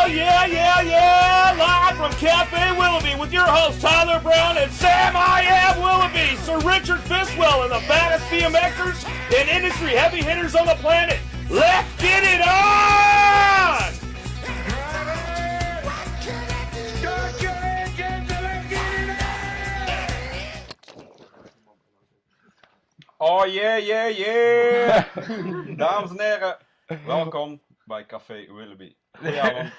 Yeah. Live from Cafe Willoughby with your hosts Tyler Brown and Sam I Am Willoughby, Sir Richard Fiswell, and the baddest BMXers and industry heavy hitters on the planet. Let's get it on! Oh yeah. Dames en heren, welkom bij Café Willoughby. Goedenavond.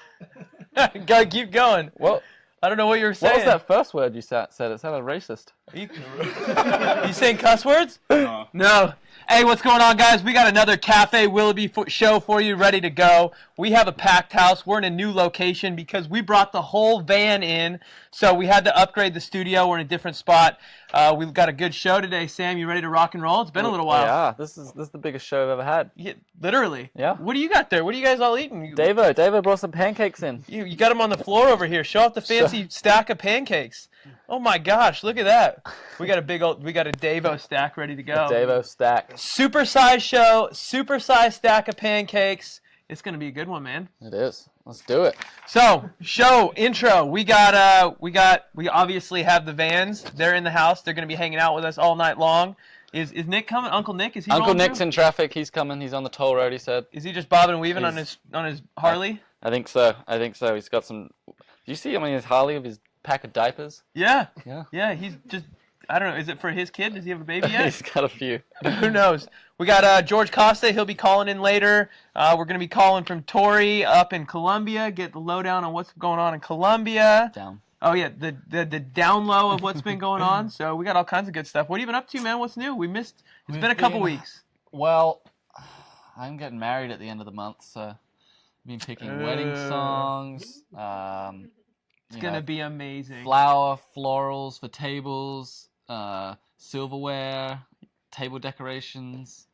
Go, keep going. Well, I don't know what you were saying. What was that first word you said? It sounded racist. You saying cuss words? No. Hey, what's going on, guys? We got another Cafe Willoughby show for you, ready to go. We have a packed house. We're in a new location because we brought the whole van in, so we had to upgrade the studio. We're in a different spot. We've got a good show today. Sam, you ready to rock and roll? It's been a little while. Yeah, this is the biggest show I've ever had. Yeah, literally. Yeah. What do you got there? What are you guys all eating? Davo brought some pancakes in. You got them on the floor over here. Show off the fancy stack of pancakes. Oh my gosh, look at that. We got a Davo stack ready to go. Davo stack. Super size show, super size stack of pancakes. It's gonna be a good one, man. It is. Let's do it. So, show intro. We obviously have the vans. They're in the house. They're gonna be hanging out with us all night long. Is Nick coming? Uncle Nick, is he? Uncle Nick's in traffic. He's coming. He's on the toll road. He said. Is he just bobbing and weaving on his Harley? I think so. He's got some. Do you see him on his Harley with his pack of diapers? Yeah. Yeah. He's just. I don't know. Is it for his kid? Does he have a baby yet? He's got a few. Who knows? We got George Costa. He'll be calling in later. We're going to be calling from Tori up in Colombia. Get the lowdown on what's going on in Colombia. Down. Oh, yeah. The down low of what's been going on. So we got all kinds of good stuff. What have you been up to, man? What's new? It's been a couple weeks. Well, I'm getting married at the end of the month, so I've been picking wedding songs. It's going to be amazing. Florals for tables, silverware, table decorations.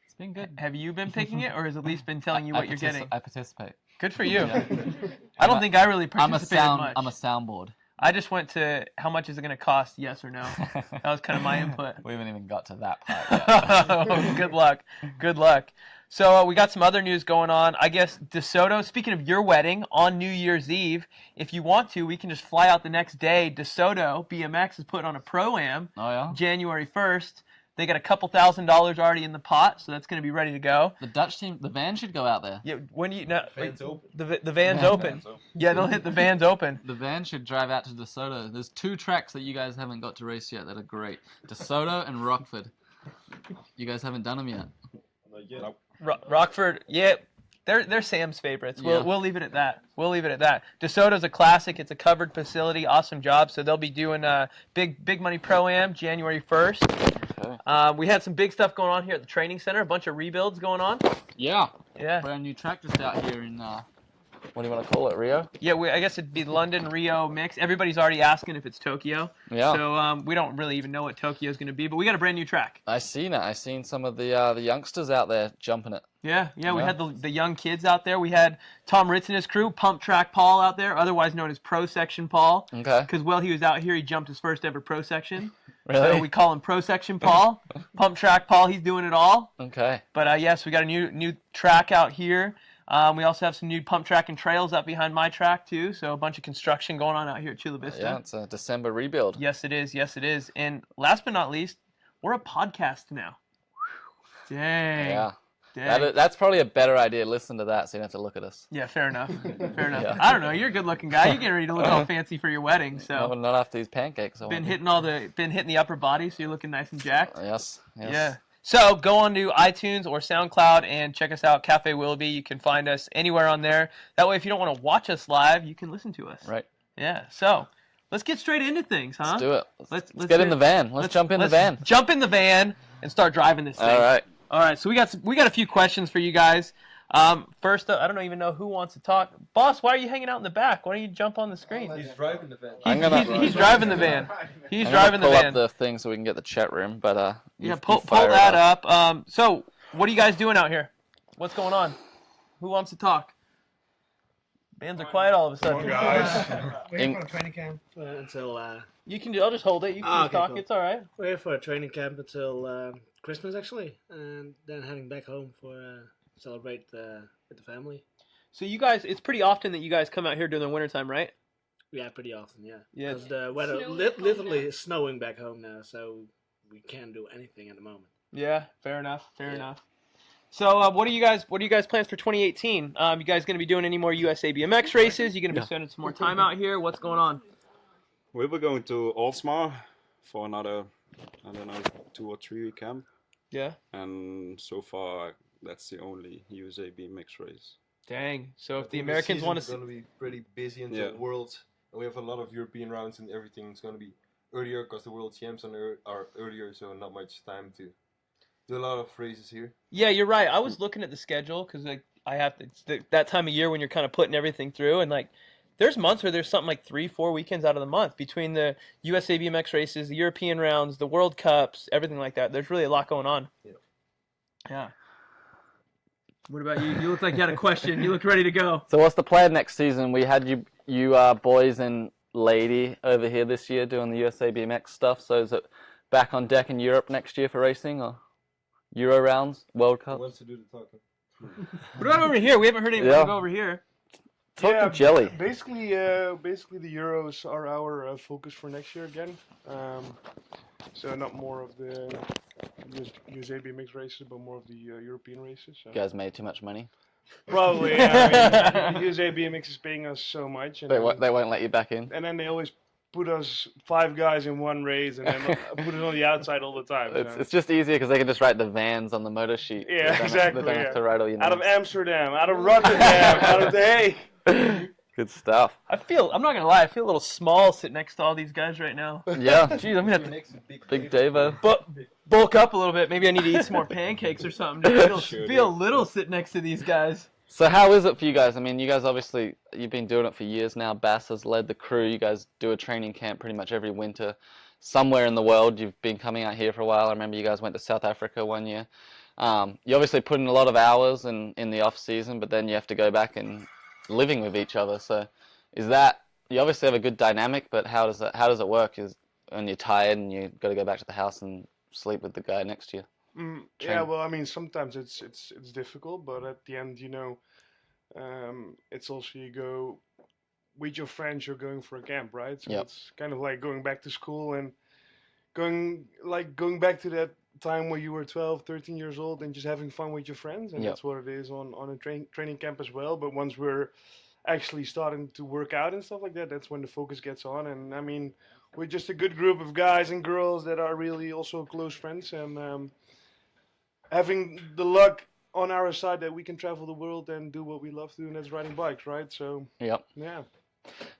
It's been good. Have you been picking it, or has Elise been telling you what you're getting? I participate. Good for you. Yeah. I don't think I really participated much. I'm a soundboard. I just went to how much is it going to cost, yes or no. That was kind of my input. We haven't even got to that part yet. Good luck. So we got some other news going on. I guess DeSoto, speaking of your wedding, on New Year's Eve, if you want to, we can just fly out the next day. DeSoto, BMX, is putting on a Pro-Am January 1st. They got a couple $1,000s already in the pot, so that's going to be ready to go. The Dutch team, the van should go out there. Yeah, when you no, Van's open. The van's open. Yeah, they'll hit the van's open. The van should drive out to DeSoto. There's two tracks that you guys haven't got to race yet that are great. DeSoto and Rockford. You guys haven't done them yet. Nope. Rockford, yeah, they're Sam's favorites. Yeah. We'll leave it at that. DeSoto's a classic. It's a covered facility. Awesome job. So they'll be doing big money Pro-Am January 1st. Okay. We had some big stuff going on here at the training center. A bunch of rebuilds going on. Yeah. Yeah. Brand new track just out here in, what do you want to call it, Rio? Yeah, I guess it'd be London, Rio mix. Everybody's already asking if it's Tokyo. Yeah. So we don't really even know what Tokyo's going to be, but we got a brand new track. I seen some of the youngsters out there jumping it. Yeah, we had the young kids out there. We had Tom Ritz and his crew, Pump Track Paul out there, otherwise known as Pro Section Paul. Okay. Because while he was out here, he jumped his first ever Pro Section. Really? So we call him Pro Section Paul. Pump Track Paul, he's doing it all. Okay. But yes, we got a new track out here. We also have some new pump track and trails up behind my track too. So a bunch of construction going on out here at Chula Vista. Yeah, it's a December rebuild. Yes, it is. And last but not least, we're a podcast now. Dang. Yeah. Dang. That's probably a better idea. Listen to that so you don't have to look at us. Yeah, fair enough. Yeah. I don't know. You're a good-looking guy. You're getting ready to look all fancy for your wedding. So No, not after these pancakes. been hitting the upper body, so you're looking nice and jacked. Yes. Yeah. So go on to iTunes or SoundCloud and check us out, Cafe Willoughby. You can find us anywhere on there. That way, if you don't want to watch us live, you can listen to us. Right. Yeah. So let's get straight into things, huh? Let's do it. Let's get in the van. Let's jump in the van. Jump in the van and start driving this thing. All right. So we got a few questions for you guys. First, I don't even know who wants to talk. Boss, why are you hanging out in the back? Why don't you jump on the screen? He's driving the van. He's driving the van. He's driving the pull van. up the thing so we can get the chat room, but pull that up. So what are you guys doing out here? What's going on? Who wants to talk? Bands are quiet all of a sudden. Waiting for a training camp until. You can do. I'll just hold it. You can just talk. Cool. It's all right. Waiting for a training camp until Christmas actually, and then heading back home for celebrate with the family. So you guys, it's pretty often that you guys come out here during the wintertime, right? Yeah, pretty often, yeah. Yeah. Because the weather Snowing at home literally now. is snowing back home now, so we can't do anything at the moment. Yeah, fair enough. Fair Yeah. enough. So, what are you guys plans for 2018? You guys going to be doing any more USA BMX races? You going to be spending some more time out here? What's going on? We were going to Alsmar for another, I don't know, 2 or 3 week camp. Yeah. And so far, that's the only USA BMX race. Dang. So I if the think Americans want to season's see, going to be pretty busy until Yeah. Worlds. And we have a lot of European rounds and everything's going to be earlier because the World Champs are earlier, so not much time to do a lot of races here. yeah, you're right. I was looking at the schedule because like I have to. It's that time of year when you're kind of putting everything through, and like there's months where there's something like 3-4 weekends out of the month between the USA BMX races, the European rounds, the World Cups, everything like that. There's really a lot going on. Yeah. Yeah. What about you? You look like you had a question. You look ready to go. So what's the plan next season? We had you boys and lady over here this year doing the USA BMX stuff. So is it back on deck in Europe next year for racing or Euro rounds, World Who Cup? wants to do the talking? What about over here? We haven't heard anybody Yeah. go over here. Talk to Jelly. Basically, the Euros are our focus for next year again. So not more of the USA BMX races, but more of the European races. So. You guys made too much money. Probably, yeah. I mean, USA BMX is paying us so much, and They won't let you back in. then they always put us 5 guys in one race, and then put us on the outside all the time. It's so. it's just easier because they can just write the vans on the motor sheet. Yeah, They don't exactly, They don't have yeah. to write all your Out of names. Amsterdam, out of Rotterdam, out of The Hague. Good stuff. I'm not gonna lie, I feel a little small sitting next to all these guys right now. Yeah. Jeez, I'm gonna have to Big Davo. bulk up a little bit. Maybe I need to eat some more pancakes or something. Just feel little sitting next to these guys. So how is it for you guys? I mean, you guys obviously, you've been doing it for years now. Bass has led the crew. You guys do a training camp pretty much every winter somewhere in the world. You've been coming out here for a while. I remember you guys went to South Africa one year. You obviously put in a lot of hours in the off season, but then you have to go back and living with each other. So is that, you obviously have a good dynamic, but how does it work? Is when you're tired and you got to go back to the house and sleep with the guy next to you? Yeah, Train. well, I mean, sometimes it's difficult, but at the end, it's also you go with your friends. You're going for a camp, right? So Yep. it's kind of like going back to school and going back to that time where you were 12, 13 years old and just having fun with your friends, and Yep. that's what it is on a training camp as well. But once we're actually starting to work out and stuff like that, that's when the focus gets on. And I mean, we're just a good group of guys and girls that are really also close friends, and having the luck on our side that we can travel the world and do what we love to do, and that's riding bikes, right? So Yep. yeah.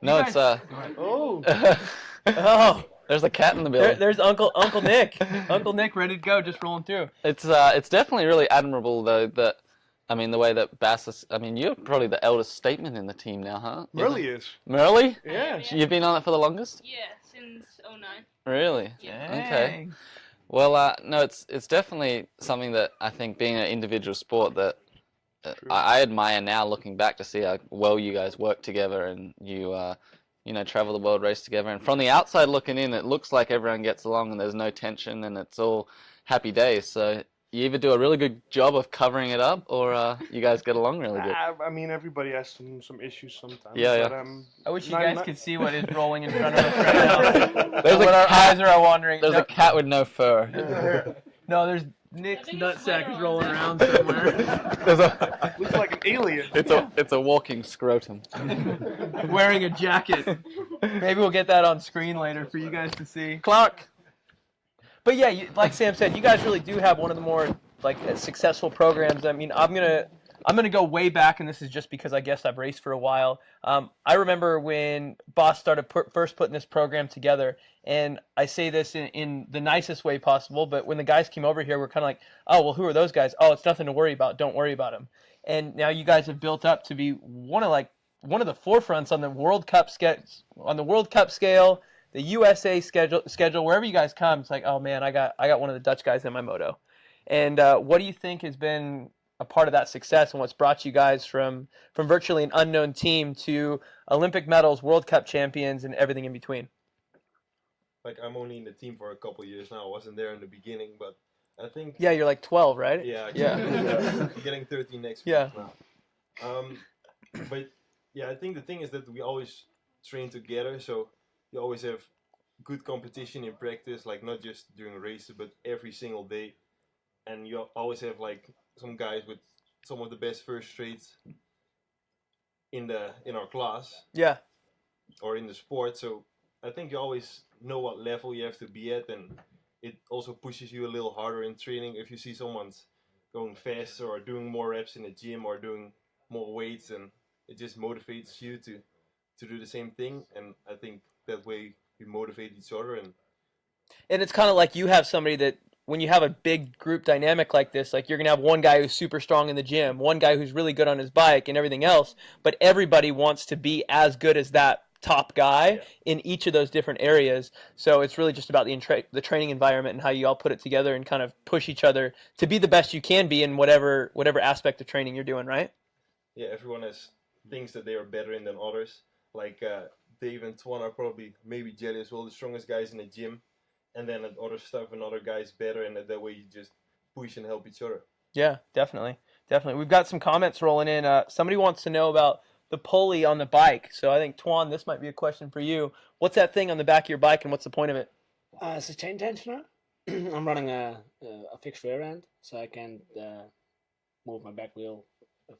No, You it's Oh, Oh, there's a cat in the building. there's Uncle Nick. Uncle Nick ready to go, just rolling through. It's definitely really admirable though that, I mean, the way that Bass is, I mean, you're probably the eldest statement in the team now, huh? really is. Merle? Yeah. You've been on it for the longest? Yeah, since 09. Really? Yeah. Okay. Dang. Well, no, it's definitely something that I think, being an individual sport, that I admire now looking back to see how well you guys work together and you travel the world, race together. And from the outside looking in, it looks like everyone gets along and there's no tension and it's all happy days. So you either do a really good job of covering it up, or you guys get along really good. I mean, everybody has some issues sometimes. Yeah, but, yeah. I wish you Not- guys not- could see what is rolling in front of us right now. There's When a our cat. eyes are all wandering. There's no, a cat with no fur. no, there's Nick's I think it's nutsack is later rolling on. around somewhere. There's a, looks like an alien. it's a walking scrotum. Wearing a jacket. Maybe we'll get that on screen later for you guys to see. Clark. But yeah, like Sam said, you guys really do have one of the more successful programs. I mean, I'm gonna go way back, and this is just because I guess I've raced for a while. I remember when Boss started first putting this program together, and I say this in the nicest way possible, but when the guys came over here, we're kind of like, oh, well, who are those guys? Oh, it's nothing to worry about. Don't worry about them. And now you guys have built up to be one of the forefronts on the World Cup scale, the USA schedule, wherever you guys come. It's like, oh man, I got one of the Dutch guys in my moto. And what do you think has been a part of that success, and what's brought you guys from virtually an unknown team to Olympic medals, World Cup champions, and everything in between? Like, I'm only in the team for a couple of years now. I wasn't there in the beginning, but I think... Yeah, you're like 12, right? Yeah, Yeah. I'm getting 13 next week Yeah. now. But yeah, I think the thing is that we always train together, so you always have good competition in practice, like not just during races, but every single day. And you always have like some guys with some of the best first straights in our class Yeah. or in the sport. So I think you always know what level you have to be at, and it also pushes you a little harder in training if you see someone's going faster or doing more reps in the gym or doing more weights, and it just motivates you to do the same thing. And I think that way we motivate each other. And it's kind of like you have somebody that when you have a big group dynamic like this, like you're going to have one guy who's super strong in the gym, one guy who's really good on his bike and everything else, but everybody wants to be as good as that top guy in each of those different areas. So it's really just about the training environment and how you all put it together and kind of push each other to be the best you can be in whatever aspect of training you're doing, right? Yeah, everyone has things that they are better in than others. Like Dave and Twan are probably maybe Jelly as well, the strongest guys in the gym. And then at other stuff, another guy's better, and that way you just push and help each other. Yeah, definitely. We've got some comments rolling in. Somebody wants to know about the pulley on the bike. So I think, Twan, this might be a question for you. What's that thing on the back of your bike, and what's the point of it? It's a chain tensioner. I'm running a fixed rear end, so I can move my back wheel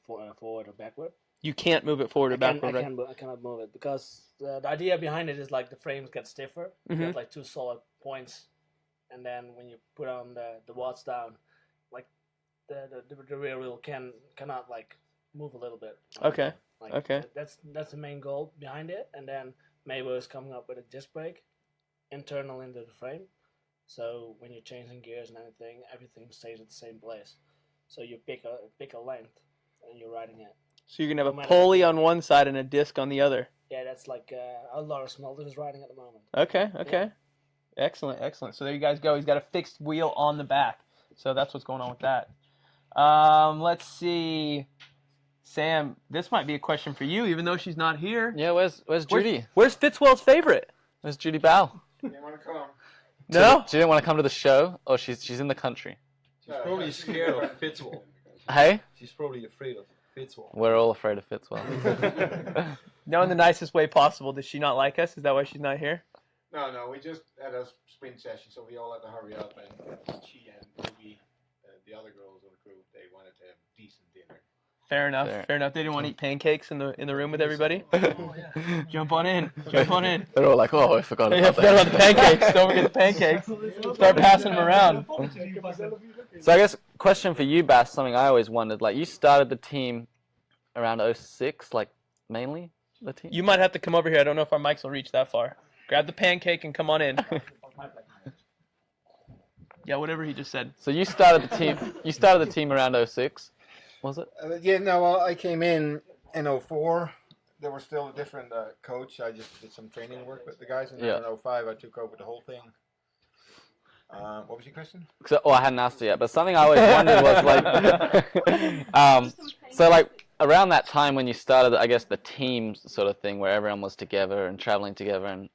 forward or backward. You can't move it forward or backward, right? I cannot move it because the idea behind it is like the frames get stiffer. You get like two solid points, and then when you put on the watts down, like the rear wheel cannot like move a little bit. Okay. Like, Okay. That's the main goal behind it, and then Mabel is coming up with a disc brake internal into the frame, so when you're changing gears and everything stays at the same place. So you pick a length and you're riding it. So you're going to have a pulley on one side and a disc on the other. Yeah, that's like a lot of Smelter is riding at the moment. Okay. Yeah. Excellent. So there you guys go. He's got a fixed wheel on the back. So that's what's going on with that. Let's see. Sam, this might be a question for you, even though she's not here. Yeah, where's Judy? Where's Fitzwell's favorite? Where's Judy Bow? They want to come. No? She didn't want to come to the show, or she's in the country. She's probably scared of Fitzwell. Hey? She's probably afraid of Fitzwell. We're all afraid of Fitzwell. No, in the nicest way possible. Does she not like us? Is that why she's not here? No, we just had a sprint session, so we all had to hurry up, and she and Ruby, the other girls of the crew, they wanted to have decent dinner. Fair enough. They didn't want to eat pancakes in the room with everybody. Jump on in. They're all like, oh, I forgot I about forgot that. about the pancakes. Don't forget the pancakes. Start passing them around. So I guess question for you, Bass, something I always wondered. Like, you started the team around 06, like, mainly the team? You might have to come over here. I don't know if our mics will reach that far. Grab the pancake and come on in. Yeah, whatever he just said. So you started the team around 06, was it? I came in 04. There was still a different coach. I just did some training work with the guys, and then in 05 I took over the whole thing. What was your question? So, I hadn't asked it yet, but something I always wondered was like, so like around that time when you started, I guess the team sort of thing where everyone was together and traveling together, and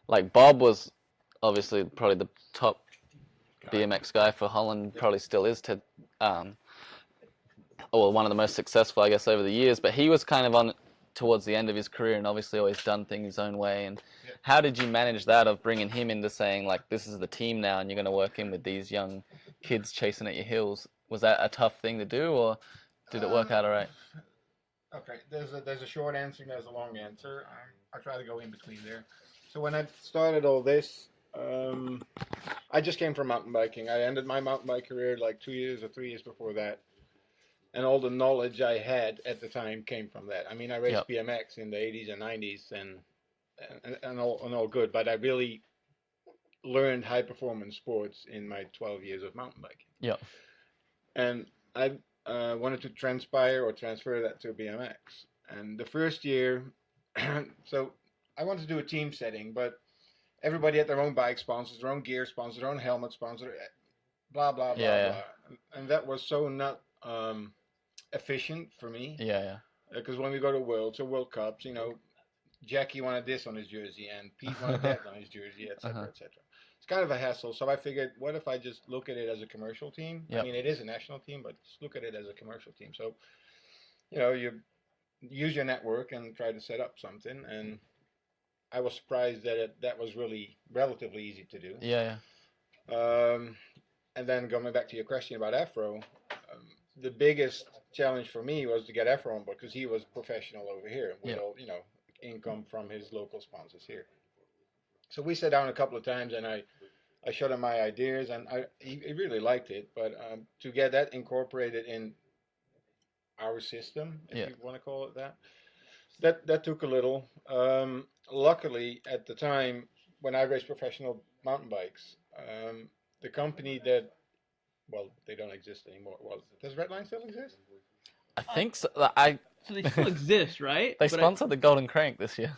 like Bob was obviously probably the top BMX guy for Holland, probably still is one of the most successful, I guess, over the years. But he was kind of towards the end of his career and obviously always done things his own way. And how did you manage that of bringing him into saying, like, this is the team now and you're going to work in with these young kids chasing at your heels? Was that a tough thing to do, or did it work out all right? Okay, there's a short answer and there's a long answer. I try to go in between there. So when I started all this, I just came from mountain biking. I ended my mountain bike career like 2 years or 3 years before that. And all the knowledge I had at the time came from that. I mean, I raced BMX in the 80s and 90s and all good, but I really learned high performance sports in my 12 years of mountain biking. Yeah. And I wanted to transfer that to BMX. And the first year, so I wanted to do a team setting, but everybody had their own bike sponsors, their own gear sponsors, their own helmet sponsor, blah, blah, blah, blah. And that was so not efficient for me. Yeah. Because when we go to Worlds or World Cups, Jackie wanted this on his jersey and Pete wanted that on his jersey, etc., etc. It's kind of a hassle. So I figured, what if I just look at it as a commercial team? Yep. I mean, it is a national team, but just look at it as a commercial team. So, you use your network and try to set up something. And I was surprised that that was really relatively easy to do. Yeah. And then going back to your question about Afro, the biggest challenge for me was to get Afro on board because he was professional over here with all, income from his local sponsors here. So we sat down a couple of times and I showed him my ideas and he really liked it. But to get that incorporated in our system, if you want to call it that took a little. Luckily, at the time when I raced professional mountain bikes, the company that, well, they don't exist anymore. Well, does Redline still exist? I think so. So they still exist, right? They But sponsored the Golden Crank this year.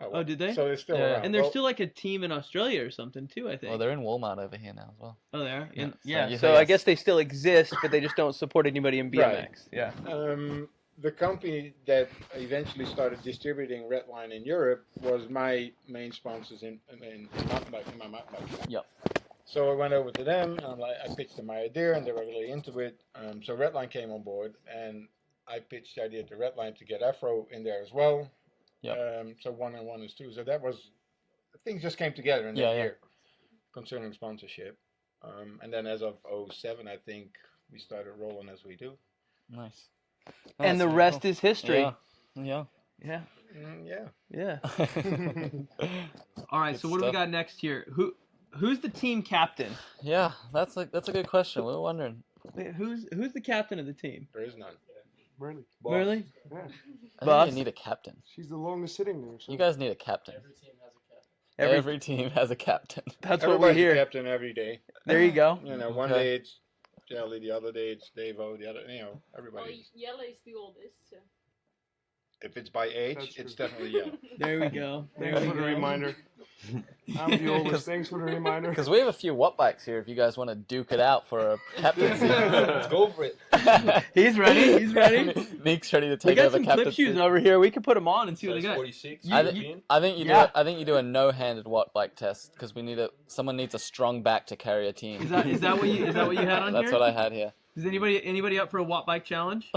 Oh, did they? So they're still Yeah. around. And there's Well, still like a team in Australia or something too, I think. Well, they're in Walmart over here now as well. Oh, they are? Yeah, so Yeah. you So think I it's- guess they still exist, but they just don't support anybody in BMX. Right. Yeah. the company that eventually started distributing Redline in Europe was my main sponsors in mountain biking, my mountain bike. Yep. So I went over to them and I pitched them my idea, and they were really into it. So Redline came on board, and I pitched the idea to Redline to get Afro in there as well. Yep. So 1 and 1 is 2. So that was, things just came together in that year concerning sponsorship. And then as of 07, I think we started rolling as we do. Nice. And the rest is history. Yeah. Yeah. Yeah. Yeah. Yeah. All right. Good So what do we stuff. got next here? Who's the team captain? Yeah, that's a good question. We were wondering. Wait, who's the captain of the team? There is none. Really? Really? Yeah. I Boss? think you need a captain. She's the longest sitting there. So. You guys need a captain. Every- Every team has a captain. That's what we Everybody's hear. captain every day. There you go. You know, one Okay. day it's Jelly, the other day it's Davo, the other, Well, everybody. Jelle is the oldest. So. If it's by age, That's it's true. definitely Yellow. There we go. There Thanks we for the go. reminder. I'm the oldest. Thanks for the reminder. Because we have a few Watt bikes here. If you guys want to duke it out for a captaincy, Let's go for it. He's ready. He's ready. Nick's ready to We take got over some clip captaincy. shoes over here. We can put them on and see what they Size got. 46. I, European. I think you do. Yeah. I think you do a no-handed Watt bike test because we need someone needs a strong back to carry a team. Is that what you had on That's here? what I had here. Is anybody up for a Watt bike challenge?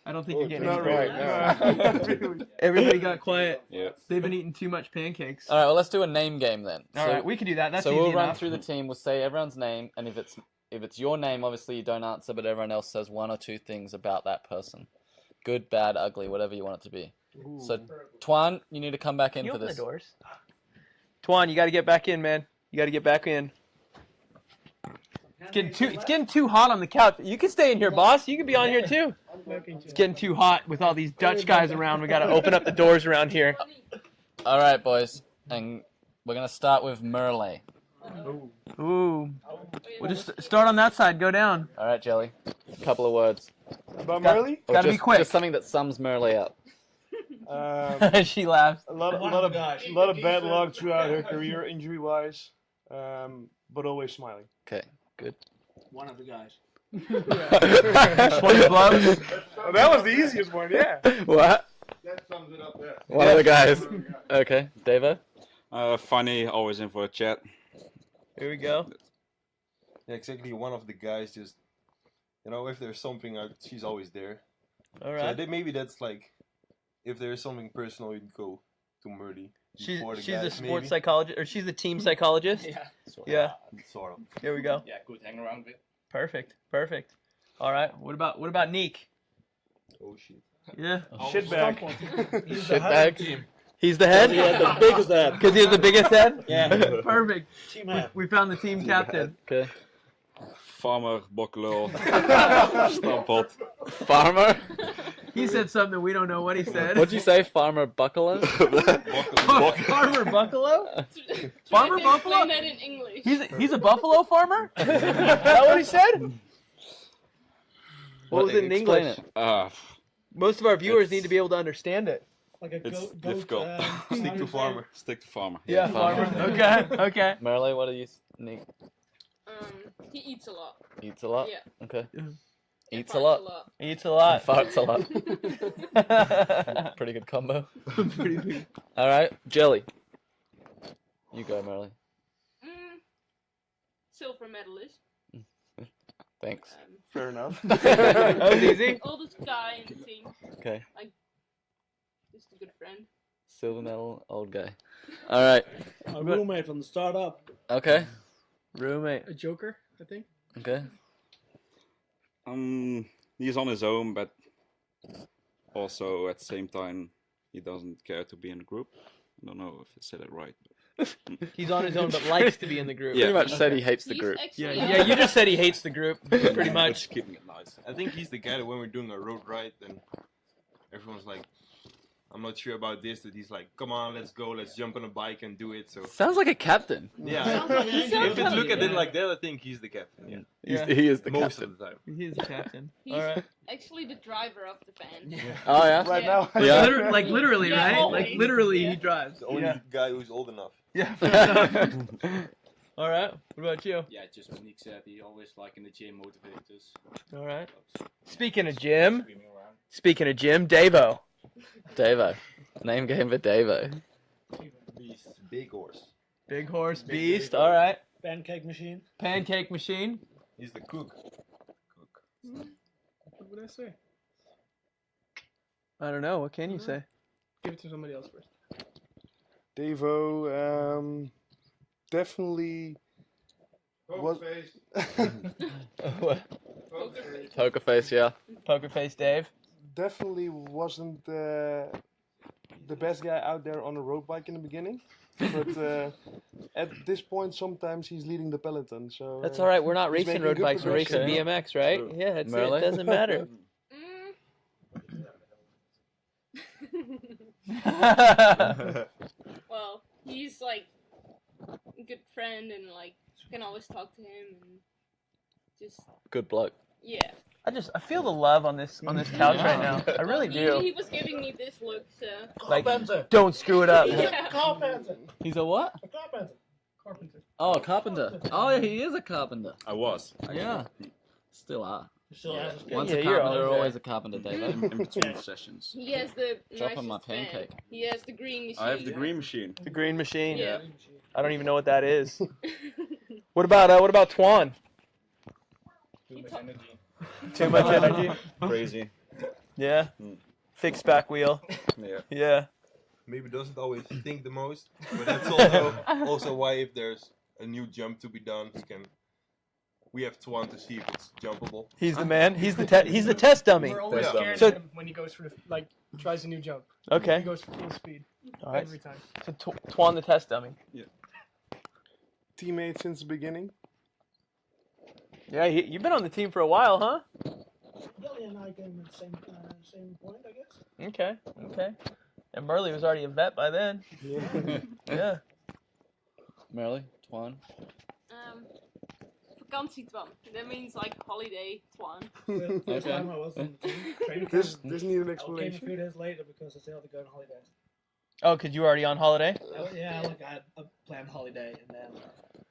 I don't think you're getting Not any. really. Right, No. Not really. Everybody got quiet. Yeah. They've been eating too much pancakes. All right, well let's do a name game then. All right, we can do that. That's so easy we'll run enough. through the team. We'll say everyone's name, and if it's your name, obviously you don't answer, but everyone else says one or two things about that person, good, bad, ugly, whatever you want it to be. So Twan, you need to come back in Can you for open this. the doors? Twan, you got to get back in, man. You got to get back in. It's getting too hot on the couch. You can stay in here, boss. You can be on here too. It's getting too hot with all these Dutch guys around. We got to open up the doors around here. All right, boys, and we're gonna start with Merle. Ooh. We'll just start on that side. Go down. All right, Jelly. A couple of words. About Got- Merle? Or Gotta be just, quick. Just something that sums Merle up. She laughs. A lot of bad luck throughout her career, injury-wise, but always smiling. Okay, good. One of the guys. Swing blows. Oh, that was the easiest one, yeah. What? That sums it up there. One of the guys. Okay, Devo. Funny, always in for a chat. Here we go. Yeah, exactly. One of the guys just, if there's something, she's always there. All So right. maybe that's like, if there's something personal, you'd go to Murdy. She's before the a guys, sports maybe. psychologist, or she's the team psychologist. Yeah. Sort of. Here we go. Yeah, good hang around with. Perfect. All right. What about Neek? Oh shit. Yeah. Shitbag. Shitbag. He's the head. He had the biggest head. Because he has the biggest head. Yeah. Perfect. Team head. We found the team captain. Okay. Farmer, bokkelul, stampot. Farmer. He said something we don't know what he said. What'd you say, Farmer Buckler? Farmer Buffalo? Try Farmer to Buffalo? explain that in English. He's a buffalo farmer? Is that what he said? What was it in Explain English? it. Most of our viewers need to be able to understand it. Like a It's goat, difficult. Stick to farmer. Stick to farmer. Yeah, farmer. Okay. Merle, what do you think? He eats a lot. Eats a lot? Yeah. Okay. And Eats farts a lot. Eats a lot. Farts a lot. Pretty good combo. All right, Jelly. You go, Merle. Silver medalist. Thanks. Fair enough. That was easy. Oldest guy in the team. Okay. Just a good friend. Silver medal, old guy. All right. My roommate from the start up. Okay. Roommate. A joker, I think. Okay. He's on his own, but also at the same time, he doesn't care to be in the group. I don't know if I said it right. He's on his own, but likes to be in the group. Yeah. Pretty much said he hates the He's group. actually- Yeah, you just said he hates the group, pretty much. Just keeping it nice. I think he's the guy that when we're doing a road ride, then everyone's like, I'm not sure about this, that he's like, come on, let's go, let's jump on a bike and do it. So Sounds like a captain. yeah, Sounds like an if you angel. look at it Yeah. like that, I think he's the captain. Yeah, Yeah. He is the most captain. of the time. He's the captain. He's All right. actually the driver of the van. Oh yeah. Right Yeah. now. Yeah. Literally, Yeah, right? always. Like literally, Yeah. he drives. The only Yeah. guy who's old enough. Yeah. All right. What about you? Yeah, just what Nick said. He always like in the gym motivates us. All right. Speaking of gym, Screaming around. Davo. Davo. Name game for Davo. Beast, big horse. Big horse beast. All right. Pancake machine. Pancake machine. He's the cook. What would I say? I don't know. What can you say? Give it to somebody else first. Devo, definitely. Was Poker face, yeah. Poker face Dave. definitely wasn't the best guy out there on a road bike in the beginning, but at this point, sometimes he's leading the peloton. So That's all right. We're not he's racing making road good bikes. We're racing progression. BMX, right? True. Yeah, that's it. Merle? It doesn't matter. Well, he's like a good friend and like you can always talk to him and just Good bloke. yeah. I feel the love on this couch right now. I really He do. was giving me this look, so Like, Carpenter. don't screw it up. yeah. Carpenter. He's a what? A carpenter. Carpenter. Oh, a carpenter. Oh, yeah, he is a carpenter. I was. Yeah. Still are. Still has his Once Yeah, a you're carpenter, always always a carpenter, David. In between sessions. He has the Drop on my nicest fan. pancake. He has the green machine. I have the green machine. The green machine. Yeah. I don't even know what that is. What about Twan? Too much energy. Too much energy. Crazy. Yeah. Mm. Fixed back wheel. Yeah. Yeah. Maybe doesn't always think the most, but that's also why if there's a new jump to be done, we have Twan to see if it's jumpable. He's the man. He's the test dummy. We're always Yeah. scared So- of him when he goes for tries a new jump. Okay. He goes full speed All right. every time. So Twan the test dummy. Teammate since the beginning. Yeah, you've been on the team for a while, huh? Billy and I came at the same point, I guess. Okay. And Merle was already a vet by then. Yeah. Merle, Twan. Vakantietwan. That means like holiday Twan. First time I was on the team. Training This camp. need an I came a explanation. few days later because I still had to go on holidays. Oh, because you were already on holiday? Yeah, like I had a planned holiday and then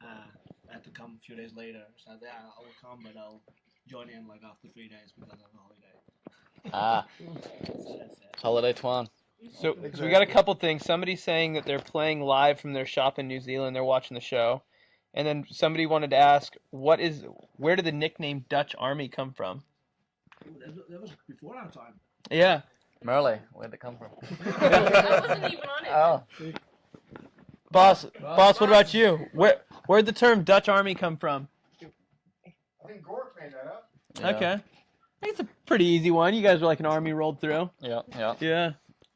I had to come a few days later. So I said, yeah, I will come, but I'll join in like after 3 days because of the holiday. Ah, So that's it. holiday Twan. So we got a couple things. Somebody's saying that they're playing live from their shop in New Zealand. They're watching the show. And then somebody wanted to ask, where did the nickname Dutch Army come from? That was before our time. Yeah. Merle, where'd it come from? I wasn't even on it. Oh. Boss, what about you? Where'd the term Dutch Army come from? I think Gork made that up. Yeah. Okay. I think it's a pretty easy one. You guys were like an army rolled through. Yeah. Yeah.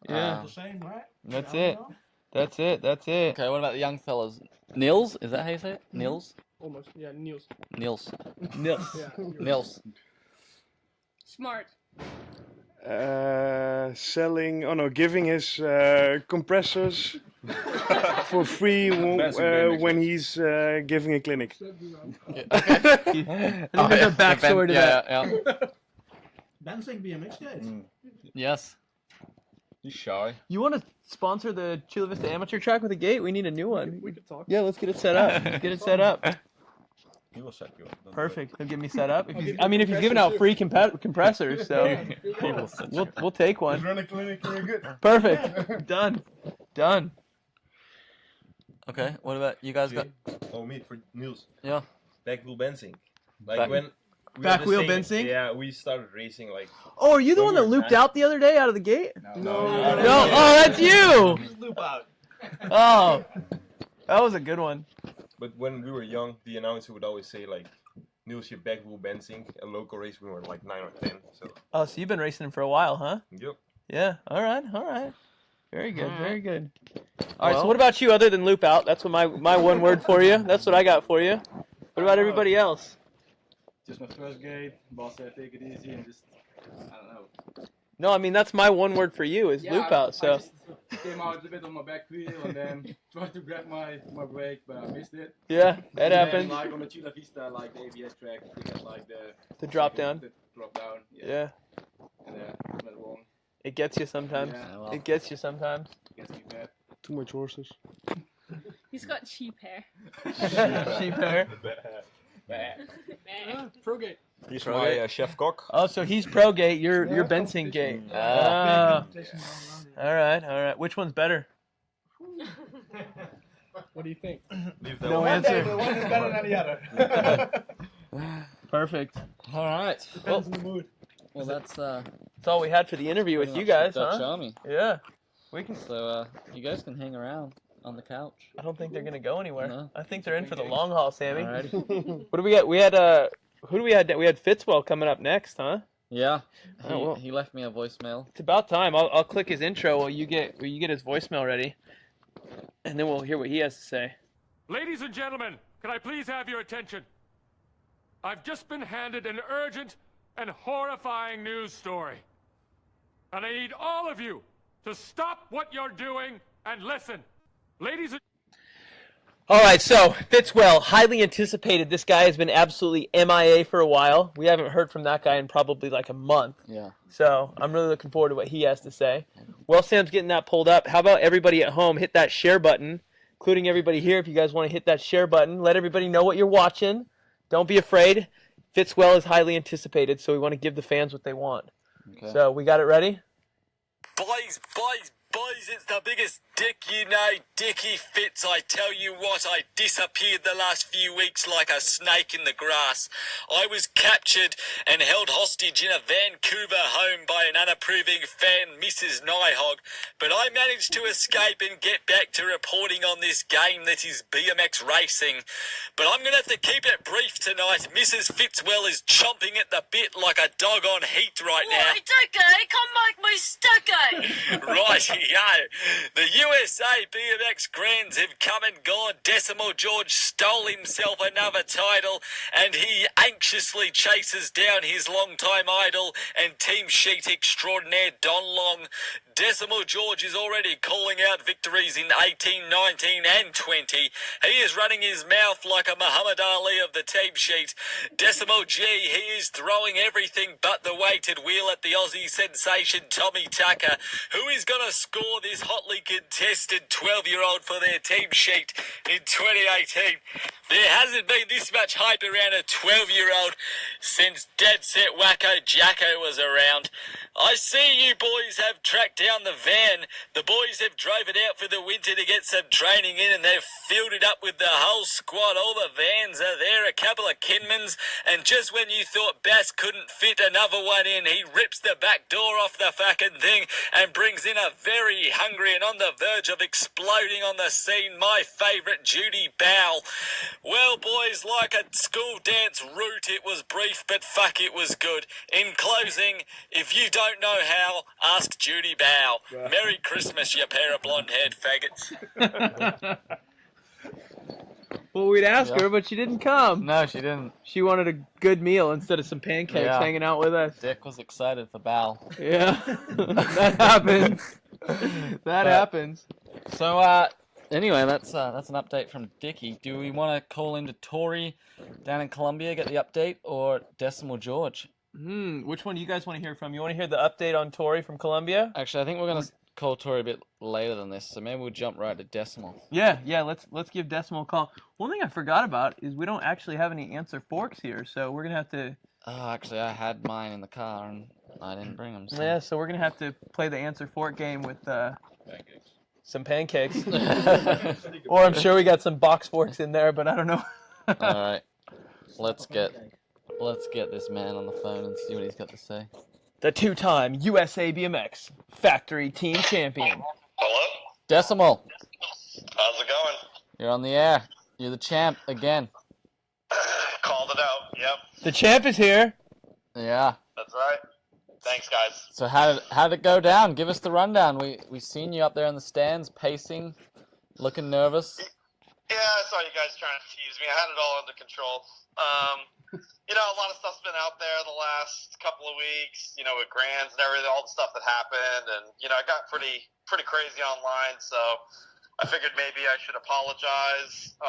Ah. The same, right? That's I don't it. know. That's it. Okay, what about the young fellas? Nils? Is that how you say it? Nils? Almost. Yeah, Niels. Nils. Nils. Yeah. Nils. Smart. Giving his compressors for free when he's giving a clinic. I think there's a backstory to that. Yeah. Dancing BMX guys. Yes. He's shy. You want to sponsor the Chula Vista Amateur Track with a gate? We need a new one. We could talk. Yeah, let's get it set up. He will set you up. Don't worry. Perfect. He'll get me set up. I'll give I you mean, if he's giving out compressors, free compressors, so He will set you we'll take one. Run a clinic very good. Perfect. Done. Okay, what about you guys got? Oh, me for Niels. Yeah. Backville bouncing. Like Back- when we Back had the wheel same- benzing? Yeah, we started racing like. Oh, are you the when one we that were looped nine. out the other day out of the gate? No. Oh, that's you. Loop out. Oh, that was a good one. But when we were young, the announcer would always say like, "Niels, your back wheel benzing." A local race, we were like 9 or 10. So. Oh, so you've been racing him for a while, huh? Yep. Yeah. All right. Very good. Very good. All right. Well- So what about you, other than loop out? That's what my one word for you. That's what I got for you. What about everybody else? Just my first gate. Boss said take it easy and just, I don't know. No, I mean that's my one word for you is loop out. I So just came out a bit on my back wheel and then tried to grab my brake, but I missed it. yeah, that And then, happens. like on the Chula Vista, like the ABS track, you get like The drop down. The drop down. Yeah. And it went wrong. It gets you sometimes. Yeah, well. It gets you sometimes. Gets me bad. Too much horses. He's got cheap hair. Sheep hair. Pro gate. He's Pro my gate. chef cock. Oh, so he's pro gate. You're Benson gate. Ah. All right. Which one's better? What do you think? Leave that No one. answer. The one is better than the other. Perfect. All right. Well, Depends on the mood. Well, that's that's all we had for the interview with you guys, Dutch huh? Army. Yeah. We can. So you guys can hang around on the couch. I don't think they're gonna go anywhere. No. I think they're in for the long haul, Sammy. Alrighty. What do we got? We had who do we had? We had Fitzwell coming up next, huh? Yeah. Oh, well. He left me a voicemail. It's about time. I'll click his intro while you get his voicemail ready, and then we'll hear what he has to say. Ladies and gentlemen, can I please have your attention? I've just been handed an urgent and horrifying news story. And I need all of you to stop what you're doing and listen. Ladies and All right, so Fitzwell, highly anticipated. This guy has been absolutely MIA for a while. We haven't heard from that guy in probably like a month. Yeah. So I'm really looking forward to what he has to say. Well, Sam's getting that pulled up. How about everybody at home hit that share button, including everybody here. If you guys want to hit that share button, let everybody know what you're watching. Don't be afraid. Fitzwell is highly anticipated, so we want to give the fans what they want. Okay. So we got it ready? Boys, it's the biggest dick you know, Dickie Fitz. I tell you what, I disappeared the last few weeks like a snake in the grass. I was captured and held hostage in a Vancouver home by an unapproving fan, Mrs. Nyhog, but I managed to escape and get back to reporting on this game that is BMX racing. But I'm going to have to keep it brief tonight. Mrs. Fitzwell is chomping at the bit like a dog on heat right now. Right, okay, come make me sticky. Right, the USA BMX Grands have come and gone. Decimal George stole himself another title, and he anxiously chases down his longtime idol and team sheet extraordinaire Don Long. Decimal George is already calling out victories in 18, 19 and 20. He is running his mouth like a Muhammad Ali of the team sheet. Decimal G, he is throwing everything but the weighted wheel at the Aussie sensation Tommy Tucker, who is going to score this hotly contested 12-year-old for their team sheet in 2018. There hasn't been this much hype around a 12-year-old since Dead Set Wacko Jacko was around. I see you boys have tracked down the van. The boys have drove it out for the winter to get some training in, and they've filled it up with the whole squad. All the vans are there, a couple of Kinmans, and just when you thought Bass couldn't fit another one in, he rips the back door off the fucking thing and brings in a very hungry and on the verge of exploding on the scene, my favourite Judy Bow. Well, boys, like a school dance route, it was brief, but fuck, it was good. In closing, if you don't know how, ask Judy Bow. Merry Christmas, you pair of blonde-haired faggots. Well, we'd ask Yeah. her, but she didn't come. No, she didn't. She wanted a good meal instead of some pancakes Yeah. hanging out with us. Dick was excited for Bal. Yeah, that happens. That happens. So, anyway, that's an update from Dickie. Do we want to call into Tori down in Colombia, get the update, or Decimal George? Which one do you guys want to hear from? You want to hear the update on Tori from Colombia? Actually, I think we're going to call Tori a bit later than this, so maybe we'll jump right to Decimal. Yeah. Let's give Decimal a call. One thing I forgot about is we don't actually have any answer forks here, so we're gonna have to. Oh, actually, I had mine in the car and I didn't bring them. So. Yeah, so we're gonna have to play the answer fork game with some pancakes. Or I'm sure we got some box forks in there, but I don't know. All right, let's get Let's get this man on the phone and see what he's got to say. The two-time USA BMX Factory Team Champion. Hello? Decimal, How's it going? you're on the air. You're the champ again. Called it out. Yep. The champ is here. Yeah. That's right. Thanks, guys. So how did it go down? Give us the rundown. We seen you up there in the stands, pacing, looking nervous. Yeah, I saw you guys trying to tease me. I had it all under control. You know, a lot of stuff's been out there the last couple of weeks, you know, with Grands and everything, all the stuff that happened. And, you know, I got pretty crazy online, so I figured maybe I should apologize.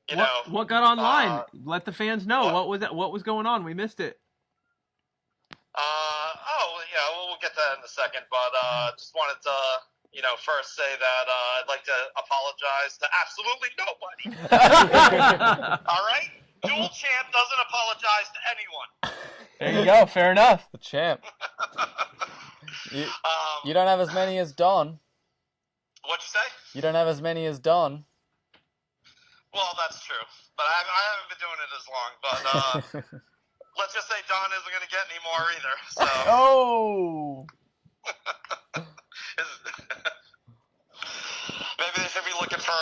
You know. What got online? Let the fans know. What was that? What was going on? We missed it. We'll get to that in a second, but just wanted to, you know, first say that I'd like to apologize to absolutely nobody. All right? Dual champ doesn't apologize to anyone. There you go. Fair enough. The champ. You don't have as many as Don. What'd you say? You don't have as many as Don. Well, that's true, but I haven't been doing it as long. But let's just say Don isn't going to get any more either. So. Oh. Maybe they should be looking for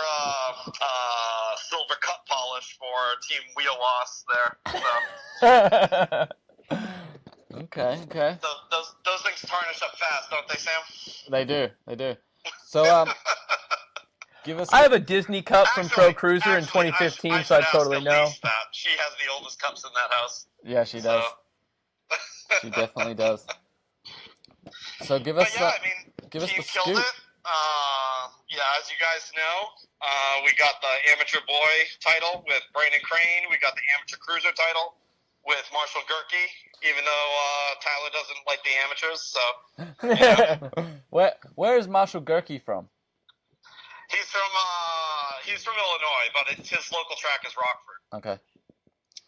silver cut polish for Team Wheel Loss there. So. Okay. Those things tarnish up fast, don't they, Sam? They do. So give us. I have a Disney cup from Pro Cruiser in 2015, so I totally know. She has the oldest cups in that house. Yeah, she does. She definitely does. So give us give us the scoop. As you guys know, we got the Amateur Boy title with Brandon Crane. We got the Amateur Cruiser title with Marshall Gerke, even though Tyler doesn't like the amateurs. So, yeah. Where is Marshall Gerke from? He's from Illinois, but his local track is Rockford. Okay.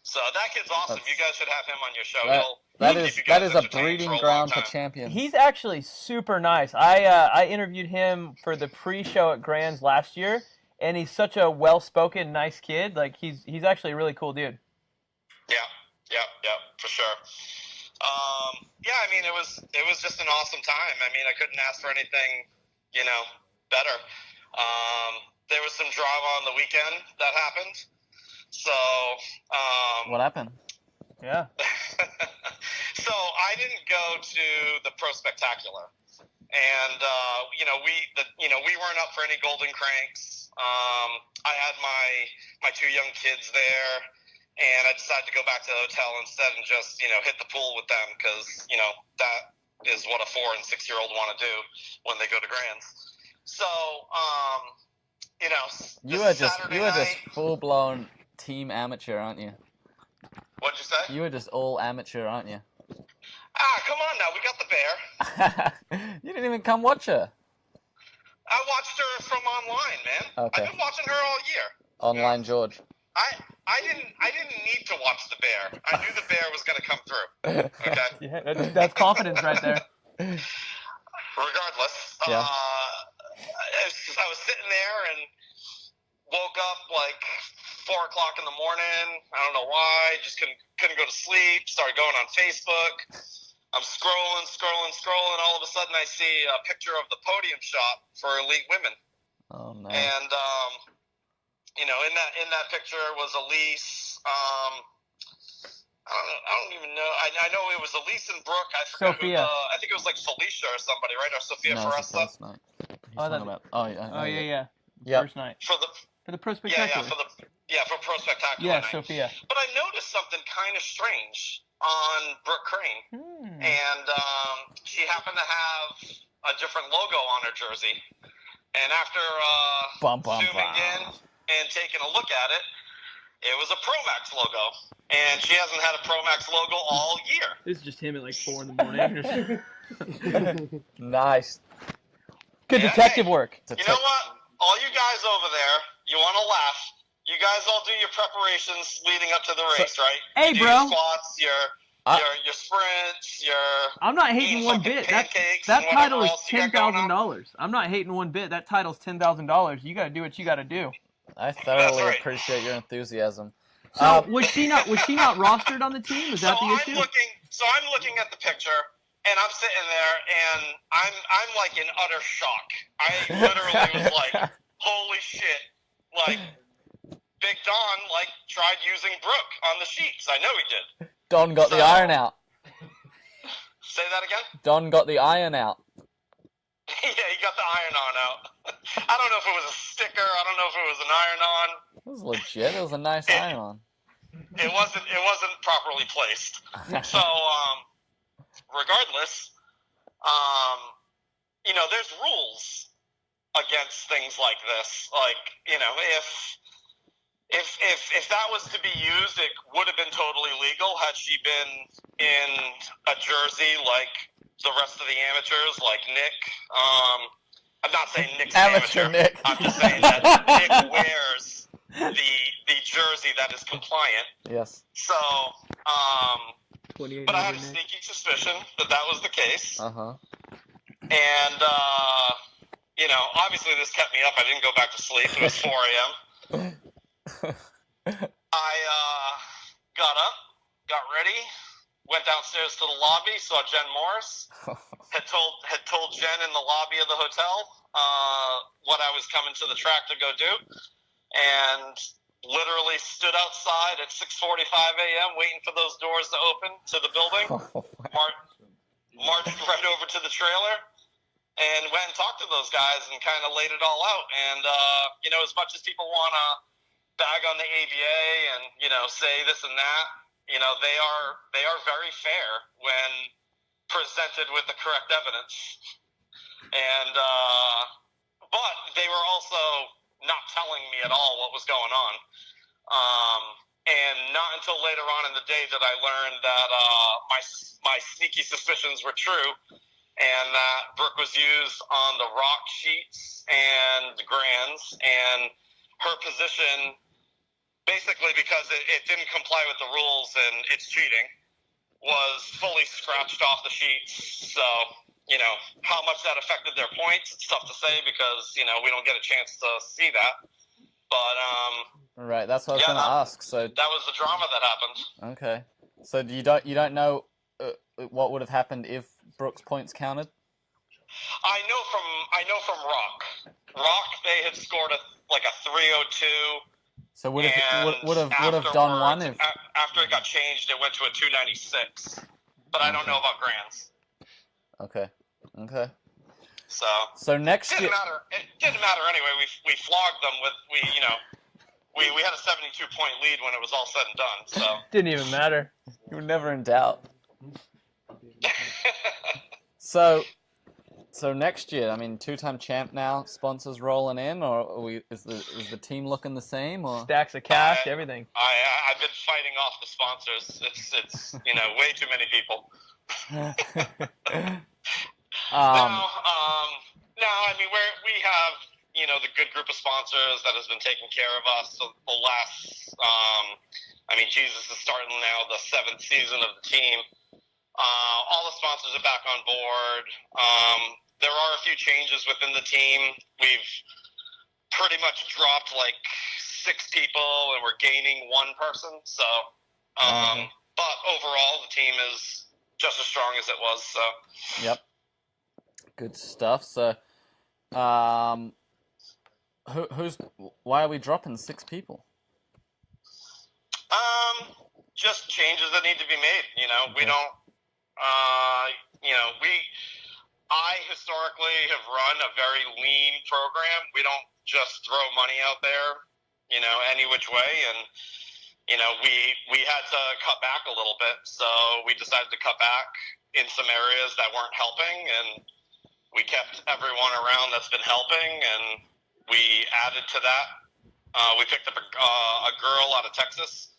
So that kid's awesome. You guys should have him on your show. That is a breeding ground for champions. He's actually super nice. I interviewed him for the pre-show at Grands last year, and he's such a well-spoken, nice kid. Like he's actually a really cool dude. Yeah, for sure. I mean, it was just an awesome time. I mean, I couldn't ask for anything, you know, better. There was some drama on the weekend that happened. So, what happened? Yeah. So I didn't go to the Pro Spectacular, and we weren't up for any Golden Cranks. I had my two young kids there, and I decided to go back to the hotel instead and just hit the pool with them because that is what a 4- and 6-year-old want to do when they go to Grands. So you are just full blown team amateur, aren't you? What'd you say? You were just all amateur, aren't you? Come on now, we got the bear. You didn't even come watch her. I watched her from online, man. Okay. I've been watching her all year. Online George. I didn't need to watch the bear. I knew the bear was going to come through. Okay. Yeah, that's confidence right there. Regardless, yeah. I was sitting there and woke up like 4 o'clock in the morning. I don't know why. Just couldn't go to sleep. Started going on Facebook. I'm scrolling. All of a sudden, I see a picture of the podium shot for Elite Women. Oh no! And in that picture was Elise. I don't even know. I know it was Elise and Brooke. I forgot. Sophia. I think it was like Felicia or somebody, right? Or Sophia Foresta. First night. Yeah. First night. For the Pro Spectacular. For Pro Spectacular. Yeah, night. Sophia. But I noticed something kind of strange on Brooke Crane, and she happened to have a different logo on her jersey. And after zooming in and taking a look at it, it was a Pro Max logo, and she hasn't had a Pro Max logo all year. This is just him at like 4 in the morning. Nice. Good detective work. You know what? All you guys over there, you want to laugh. You guys all do your preparations leading up to the race, right? Hey, you do bro. your squats, your sprints, your. I'm not hating one bit. That title is $10,000. I'm not hating one bit. That title's $10,000. You got to do what you got to do. I thoroughly appreciate your enthusiasm. So was she not rostered on the team? Was that the issue? I'm looking at the picture, and I'm sitting there, and I'm like in utter shock. I literally was like, holy shit! Like, Big Don tried using Brooke on the sheets. I know he did. Don got the iron out. Say that again? Don got the iron out. Yeah, he got the iron-on out. I don't know if it was a sticker. I don't know if it was an iron-on. It was legit. It was a nice iron-on. It wasn't properly placed. So, regardless, there's rules against things like this. If that was to be used, it would have been totally legal had she been in a jersey like the rest of the amateurs, like Nick. I'm not saying Nick's Amateur an amateur. Nick. I'm just saying that Nick wears the jersey that is compliant. Yes. So, but I had a sneaky suspicion that was the case. Uh-huh. And, obviously this kept me up. I didn't go back to sleep. It was 4 a.m. I got up, got ready, went downstairs to the lobby, saw Jen Morris, had told Jen in the lobby of the hotel what I was coming to the track to go do, and literally stood outside at 6:45 a.m. waiting for those doors to open to the building, marched right over to the trailer, and went and talked to those guys and kind of laid it all out. And, as much as people want to bag on the ABA and, say this and that, they are very fair when presented with the correct evidence. And, but they were also not telling me at all what was going on. And not until later on in the day that I learned that my sneaky suspicions were true, and that Brooke was used on the rock sheets and the grands, and her position, basically because it didn't comply with the rules and it's cheating, was fully scratched off the sheets. So, how much that affected their points, it's tough to say because, we don't get a chance to see that. But, Right, that's what I was going to ask. So that was the drama that happened. okay, so you don't know what would have happened if Brooke's points counted? I know from Rock, they had scored a 302. So would have Don won if after it got changed, it went to a 296. But I don't know about grands. Okay. So next it year. It didn't matter anyway. We flogged them with we had a 72-point lead when it was all said and done. So Didn't even matter. You were never in doubt. So next year, I mean, 2-time champ now, sponsors rolling in, or is the team looking the same, or stacks of cash, everything? I've been fighting off the sponsors. It's way too many people. No, I mean we have the good group of sponsors that has been taking care of us. So the last, Jesus is starting now the 7th season of the team. All the sponsors are back on board. There are a few changes within the team. We've pretty much dropped 6 people, and we're gaining 1 person. So, but overall, the team is just as strong as it was. So. Yep. Good stuff. So, why are we dropping 6 people? Just changes that need to be made. We don't. I historically have run a very lean program. We don't just throw money out there, any which way. And, we had to cut back a little bit. So we decided to cut back in some areas that weren't helping. And we kept everyone around that's been helping. And we added to that. We picked up a girl out of Texas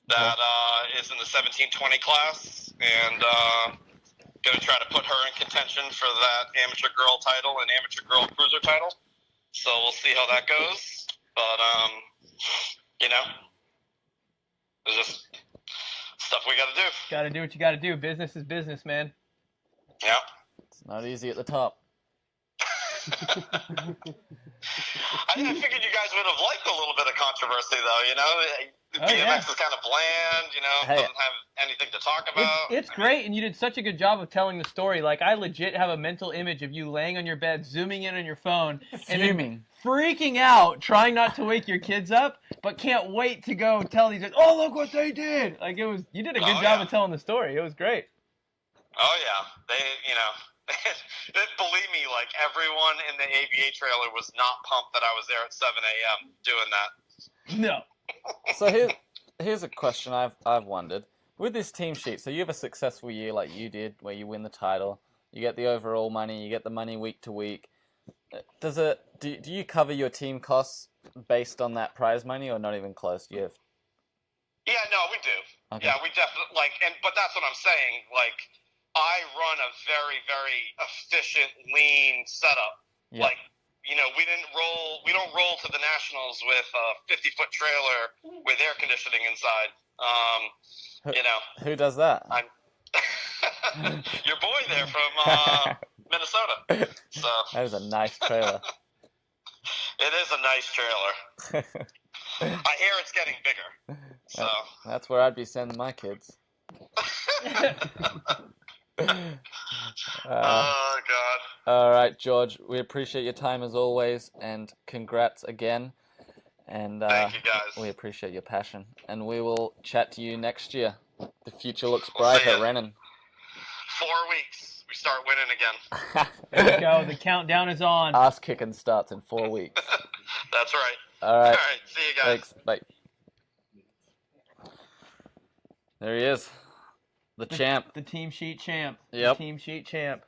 that is in the 17-20 class. And, going to try to put her in contention for that amateur girl title and amateur girl cruiser title. So we'll see how that goes. But, there's just stuff we got to do. Got to do what you got to do. Business is business, man. Yeah. It's not easy at the top. I figured you guys would have liked a little bit of controversy, though. You know, BMX is kind of bland. You know, Hey. doesn't have anything to talk about. It's great, and you did such a good job of telling the story. Like, I legit have a mental image of you laying on your bed, zooming in on your phone, and then Fuming. freaking out, trying not to wake your kids up, but can't wait to go tell these guys, oh, look what they did. Like, you did a good job of telling the story. It was great. Oh yeah, you know, believe me, like everyone in the ABA trailer was not pumped that I was there at 7 a.m. doing that. No. So here's a question I've wondered. With this team sheet, so you have a successful year like you did, where you win the title, you get the overall money, you get the money week to week. Do you cover your team costs based on that prize money, or not even close? Do you have... Yeah, no, we do. Okay. Yeah, we definitely but that's what I'm saying. Like, I run a very, very efficient, lean setup. Yeah. Like, you know, we don't roll to the Nationals with a 50-foot trailer with air conditioning inside. You know. Who does that? I'm your boy there from Minnesota. So That is a nice trailer. it is a nice trailer. I hear it's getting bigger. So That's where I'd be sending my kids. oh God. All right, George. We appreciate your time as always, and congrats again. And Thank you, guys. we appreciate your passion, and we will chat to you next year. The future looks bright see at ya. Renan. 4 weeks, we start winning again. There we go. The countdown is on. Ass kicking starts in 4 weeks. That's right. All right. All right. See you guys. Thanks. Bye. There he is, the champ. The team sheet champ. Yep. The team sheet champ.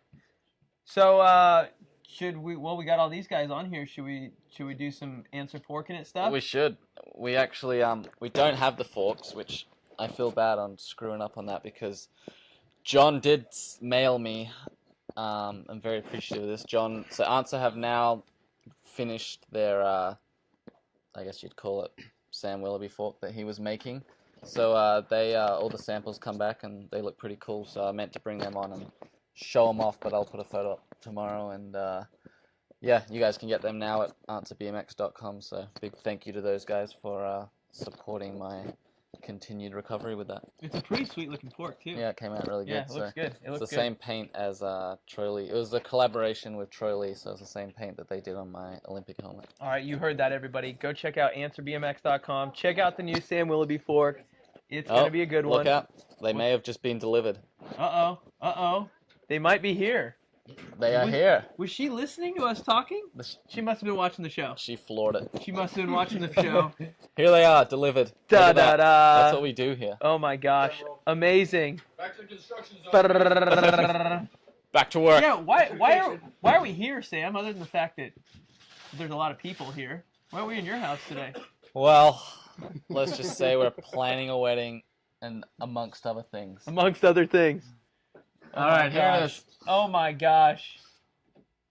So, should we? Well, we got all these guys on here. Should we do some answer forking it stuff? We should. We actually we don't have the forks, which I feel bad on screwing up on that because John did mail me. I'm very appreciative of this, John. So Answer have now finished their, I guess you'd call it Sam Willoughby fork that he was making. So they all the samples come back and they look pretty cool. So I meant to bring them on and show them off, but I'll put a photo up tomorrow. And yeah, you guys can get them now at answerbmx.com. So big thank you to those guys for supporting my continued recovery with that. It's a pretty sweet looking fork too. Yeah, it came out really good. Yeah, it looks good. It looks it's the good. same paint as Troy Lee. It was a collaboration with Troy Lee, so it's the same paint that they did on my Olympic helmet. All right, you heard that, everybody. Go check out answerbmx.com. Check out the new Sam Willoughby fork. It's gonna be a good one. Look out! They may have just been delivered. Uh-oh. They might be here. They are here. Was she listening to us talking? She must have been watching the show. She floored it. She must have been watching the show. Here they are, delivered. Look at that. That's what we do here. Oh my gosh. Amazing. Back to the construction zone. Back to work. Yeah, why are we here, Sam, other than the fact that there's a lot of people here? Why are we in your house today? Well, let's just say we're planning a wedding and amongst other things. Amongst other things. All right, here it gosh. is. Oh my gosh.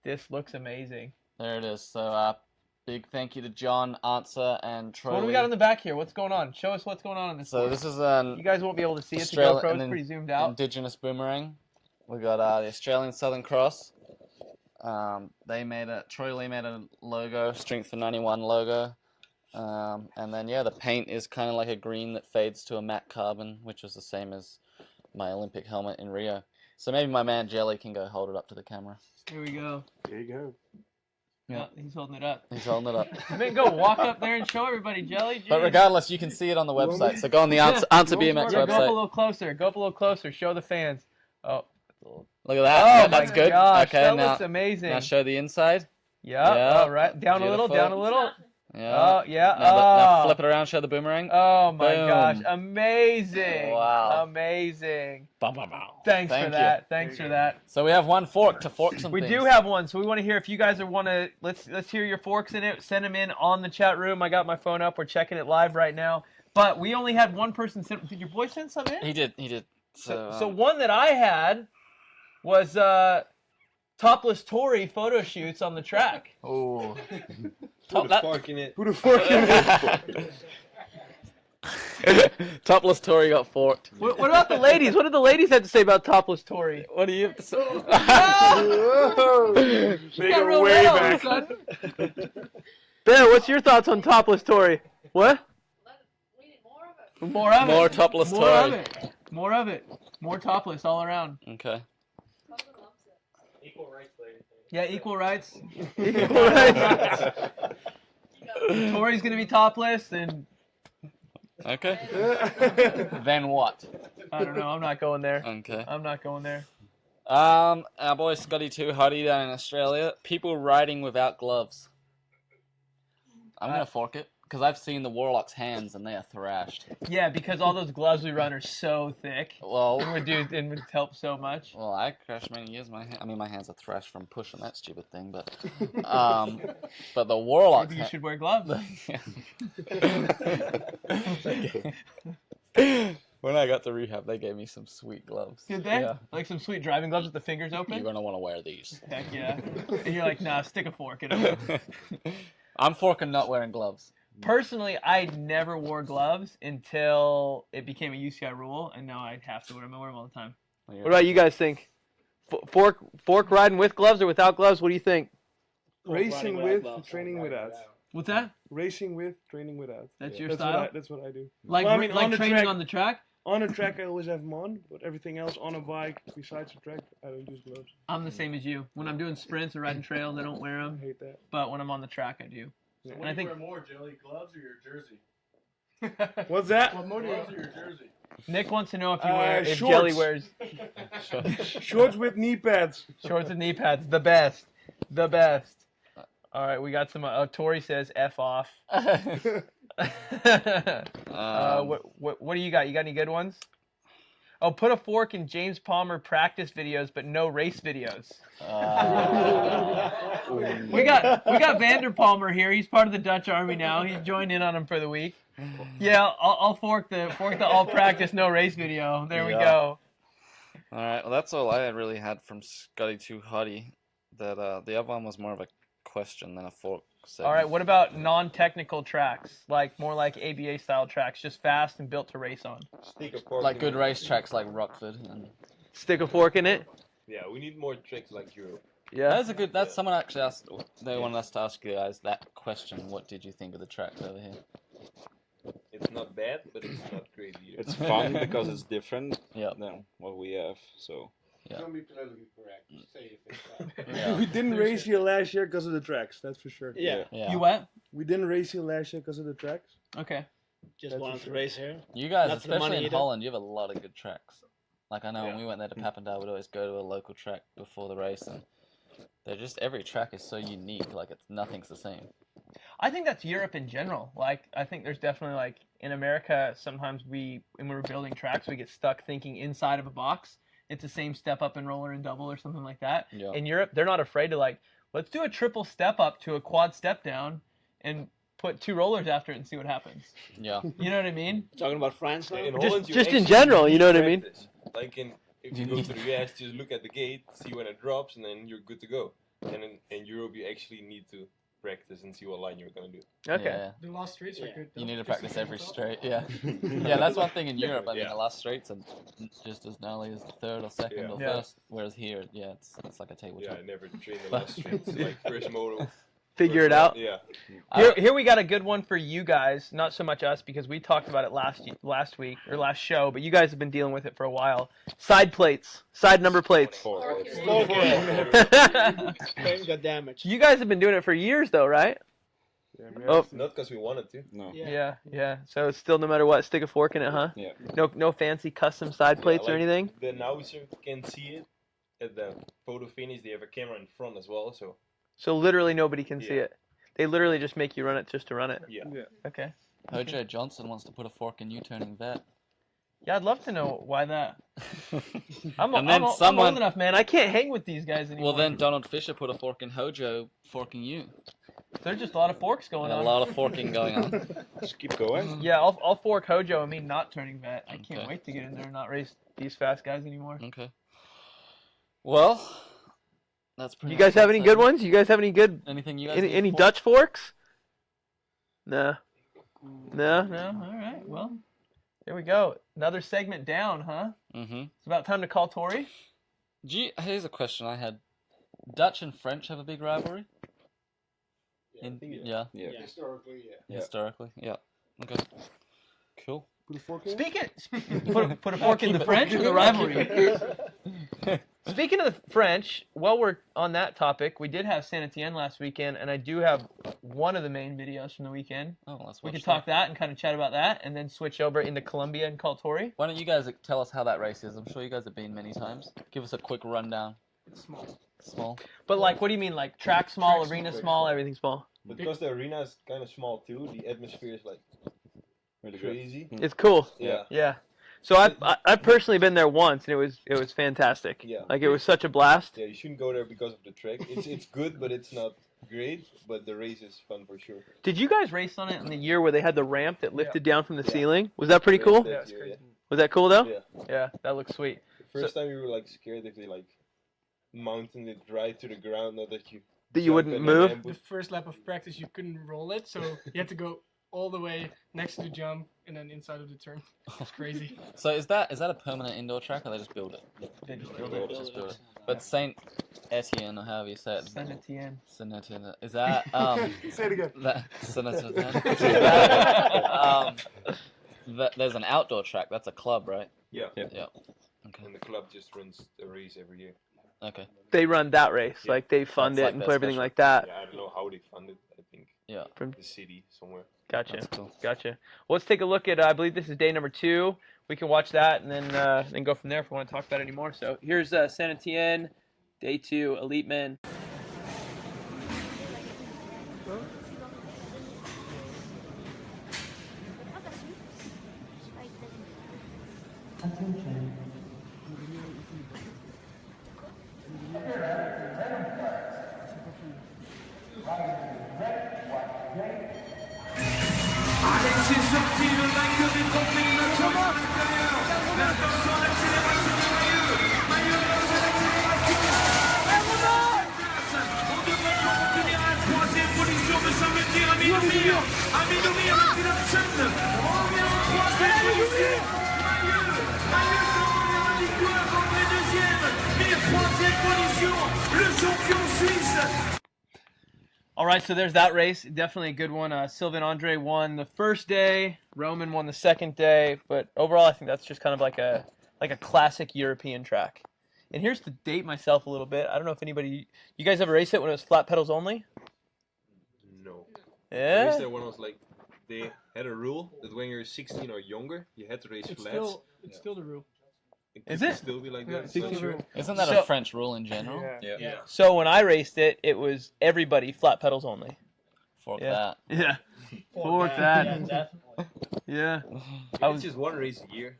This looks amazing. There it is. So big thank you to John, Answer, and Troy. What do we got in the back here? What's going on? Show us what's going on in this So one. this is an You guys won't be able to see it. The Australian- GoPro's pretty zoomed out. Indigenous boomerang. We got the Australian Southern Cross. Troy Lee made a logo, Strength for 91 logo. And then the paint is kind of like a green that fades to a matte carbon, which was the same as my Olympic helmet in Rio. So maybe my man Jelly can go hold it up to the camera. Here we go. There you go. Yeah, he's holding it up. He's holding it up. You may go walk up there and show everybody, Jelly. But regardless, you can see it on the website. So go on the Answer BMX Go up a website. little closer. Go up a little closer. Show the fans. Oh. Look at that. Oh Yeah, that's my good. gosh, Okay, that now, looks amazing. Now show the inside. Yeah. All right. Down a little. Beautiful. Down a little. Yeah. Oh yeah. Now flip it around. Show the boomerang. Oh my Boom. gosh. Amazing. Wow. Amazing. Bum, bum, bum. Thanks Thank for you. that. Thanks for that. So we have one fork to fork some We things. do have one, so we want to hear if you guys want to. Let's hear your forks in it. Send them in on the chat room. I got my phone up. We're checking it live right now. But we only had one person send. Did your boy send some in? He did. So one that I had was topless Tory photo shoots on the track. Oh. Put a fork in it. Put a fork in it. Topless Tory got forked. What about the ladies? What did the ladies have to say about Topless Tory? What do you have to say? They go way back. Ben, what's your thoughts on Topless Tory? What? More of it. More Topless More of Tory. it. More of it. More topless all around. Okay. Equal rights, lady. Yeah, equal rights. Equal rights. Tory's gonna be topless, and Okay. Then what? I don't know. I'm not going there. Okay. I'm not going there. Our boy Scotty Too Hottie down in Australia. People riding without gloves. I'm gonna fork it because I've seen the Warlock's hands and they are thrashed. Yeah, because all those gloves we run are so thick. Well, it would help so much. Well, I crashed many years. My hands are thrashed from pushing that stupid thing, but but the Warlock's. Maybe you should wear gloves. When I got to rehab, they gave me some sweet gloves. Did they? Yeah. Like some sweet driving gloves with the fingers open? You're gonna want to wear these. Heck yeah. And you're like, nah, stick a fork in it. I'm forking not wearing gloves. Personally, I never wore gloves until it became a UCI rule, and now I have to wear them. I wear them all the time. What about you guys think? Fork riding with gloves or without gloves? What do you think? Racing with, training without. What's that? Racing with, training without. That's your style? That's what I do. Like, Well, I mean, like on the training track, on the track? On the track, I always have them on, but everything else on a bike besides the track, I don't use gloves. I'm the same as you. When I'm doing sprints or riding trails, I don't wear them. I hate that. But when I'm on the track, I do. So And what I do you think wear more, Jelly? Gloves or your jersey? What's that? What more do you gloves or your jersey? Nick wants to know if you wear if shorts. Jelly wears Shorts with knee pads. shorts and knee pads. The best. The best. All right, we got some. Tori says F off. What do you got? You got any good ones? Oh, put a fork in James Palmer practice videos, but no race videos. We got Vander Palmer here. He's part of the Dutch Army now. He's joined in on him for the week. Yeah, I'll fork the all practice, no race video. There we go. All right. Well, that's all I really had from Scotty Too Hottie. That the other one was more of a question than a fork. All right. What about non-technical tracks, like more like ABA style tracks, just fast and built to race on? Like good race tracks like Rockford. And... Stick a fork in it. Yeah, we need more tracks like Europe. Yeah. That's a good. That's someone actually asked. They wanted us to ask you guys that question. What did you think of the tracks over here? It's not bad, but it's not crazy either. It's fun because it's different than what we have. So. Yeah. Don't be politically correct. Just say you think that. We didn't race here last year because of the tracks, that's for sure. Yeah. You what? We didn't race here last year because of the tracks. Okay. Just wanted to race here. You guys, Not for the especially money in either. Holland, you have a lot of good tracks. Like I know when we went there to Papendal, we'd always go to a local track before the race, and they're just every track is so unique. Like nothing's the same. I think that's Europe in general. Like, I think there's definitely, like, in America, sometimes when we're building tracks, we get stuck thinking inside of a box. It's the same step up and roller and double or something like that. Yeah. In Europe, they're not afraid to, like, let's do a triple step up to a quad step down and put 2 rollers after it and see what happens. Yeah. You know what I mean? Talking about France now? In Just- Holland, you just in actually general, need you know to what I mean? practice. Like if you go to the US, just look at the gate, see when it drops, and then you're good to go. And in Europe, you actually need to practice and see what line you're gonna do. Okay. Yeah. The last streets are good. You need to practice every straight. Yeah. Yeah, that's one thing in Europe. I mean, the last straights are just as gnarly as the third or second or Yeah. first. Whereas here, it's like a table Yeah, top. I never trained the last streets. Like first moto. Figure it out. Yeah. Here we got a good one for you guys. Not so much us because we talked about it last week or last show, but you guys have been dealing with it for a while. Side plates, side number plates. Plane got damaged. You guys have been doing it for years, though, right? Oh, Not because we wanted to. No. yeah. So it's still no matter what, stick a fork in it, huh? Yeah. No fancy custom side plates or like anything. The Nauser can see it at the photo finish. They have a camera in front as well, so. So literally nobody can see it. They literally just make you run it just to run it. Yeah. Okay. Hojo Johnson wants to put a fork in you turning vet. Yeah, I'd love to know why that. I'm And then I'm someone- old enough, man. I can't hang with these guys anymore. Well, then Donald Fisher put a fork in Hojo, forking you. There's just a lot of forks going And on. a lot of forking going on. Just keep going. Yeah, I'll fork Hojo and me not turning vet. I can't Okay. wait to get in there and not race these fast guys anymore. Okay. Well, that's pretty. You guys much have it, any so- good ones? You guys have any good? Anything you guys Any, need any for? Dutch forks? No. No. All right. Well, There we go. Another segment down, huh? Mm-hmm. It's about time to call Tori. Here's a question I had. Dutch and French have a big rivalry? Yeah. Historically, yeah. Historically, yeah. Okay. Cool. Put a fork in? Put a fork in the French or the rivalry? Speaking of the French, while we're on that topic, we did have Saint Etienne last weekend, and I do have one of the main videos from the weekend. Oh, let's We watch could talk that and kind of chat about that, and then switch over into Colombia and call Tori. Why don't you guys tell us how that race is? I'm sure you guys have been many times. Give us a quick rundown. It's small. Small? But like, what do you mean? Like track small, arena small, everything small? But because the arena is kind of small too, the atmosphere is like really crazy. It's cool. Yeah. Yeah. So I've personally been there once, and it was fantastic. Yeah. Like it was such a blast. Yeah, you shouldn't go there because of the track. It's good, but it's not great. But the race is fun for sure. Did you guys race on it in the year where they had the ramp that lifted down from the ceiling? Was that pretty cool? Yeah, it's crazy. Was that cool though? Yeah. Yeah, that looks sweet. The first time we were like scared if they like mounted it right to the ground, not that you. That you jump wouldn't and then move? ambush. The first lap of practice, you couldn't roll it, so you had to go all the way next to the jump and then inside of the turn. It's crazy. So is that a permanent indoor track, or they just build it? They just build it. But Saint Etienne, or however you say it. Saint Etienne. Saint Etienne. Is that Say it again. Saint Etienne. There's an outdoor track. That's a club, right? Yeah. Yeah. Okay. And the club just runs a race every year. Okay. They run that race, like they fund That's it like and their put everything special. like that. Yeah, I don't know how they fund it. I think. Yeah. From the city somewhere. Gotcha. That's cool. Gotcha. Well, let's take a look at. I believe this is day number 2. We can watch that and then go from there if we want to talk about it anymore. So here's Saint Etienne, day 2, Elite Men. Alex est sorti de vainqueur des trophées nationaux à l'intérieur. Mais attention à l'accélération de Mailleux. Mailleux lance l'accélération. Et on devrait revenir à la 3e position, me semble-t-il, à Midomir. À Midomir, la Philipson. On revient en 3e position. Mailleux s'en revient à la victoire, André 2e. Mais 3e position, le champion suisse. All right, so there's that race. Definitely a good one. Sylvain Andre won the first day. Roman won the second day. But overall, I think that's just kind of like a classic European track. And here's to date myself a little bit. I don't know if anybody, you guys ever raced it when it was flat pedals only? No. I Yeah. raced there when I was like, they had a rule that when you're 16 or younger, you had to race It's flats. still the rule. Is could it? still be like Yeah, that? it's still Not sure. Isn't that So- a French rule in general? Yeah. So when I raced it, it was everybody flat pedals only. Fork Yeah. that. Yeah. Fork Fork that. that. Yeah, definitely. Yeah. It's just one race a year.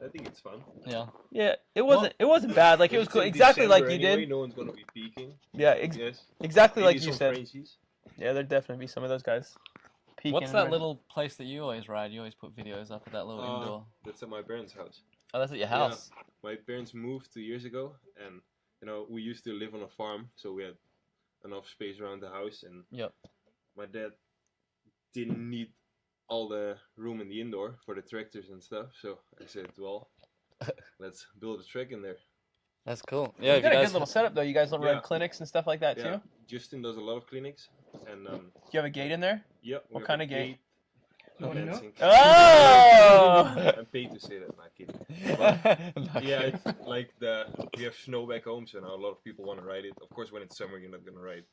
I think it's fun. Yeah. Yeah, it wasn't bad. Like it was It's cool. in Exactly like December you anyway, did. No one's gonna be peaking. Yeah, Yes. exactly Maybe like you some said. Frenchies. Yeah, there'd definitely be some of those guys. Peeking What's and that running. little place that you always ride? You always put videos up at that little indoor. That's at my parents' house. Oh, that's at your house. Yeah. My parents moved 2 years ago, and we used to live on a farm, so we had enough space around the house. And Yep. my dad didn't need all the room in the indoor for the tractors and stuff, so I said, well, let's build a track in there. That's cool. You Yeah, if got you a guys good little setup though. You guys run Yeah. clinics and stuff like that too. Yeah, Justin does a lot of clinics, and Do you have a gate in there? yeah. we What have kind a of gate? You wanna know? dancing. Oh! I'm paid to say that, not kidding. But, yeah, it's like we have snow back home, so now a lot of people want to ride it. Of course, when it's summer, you're not gonna ride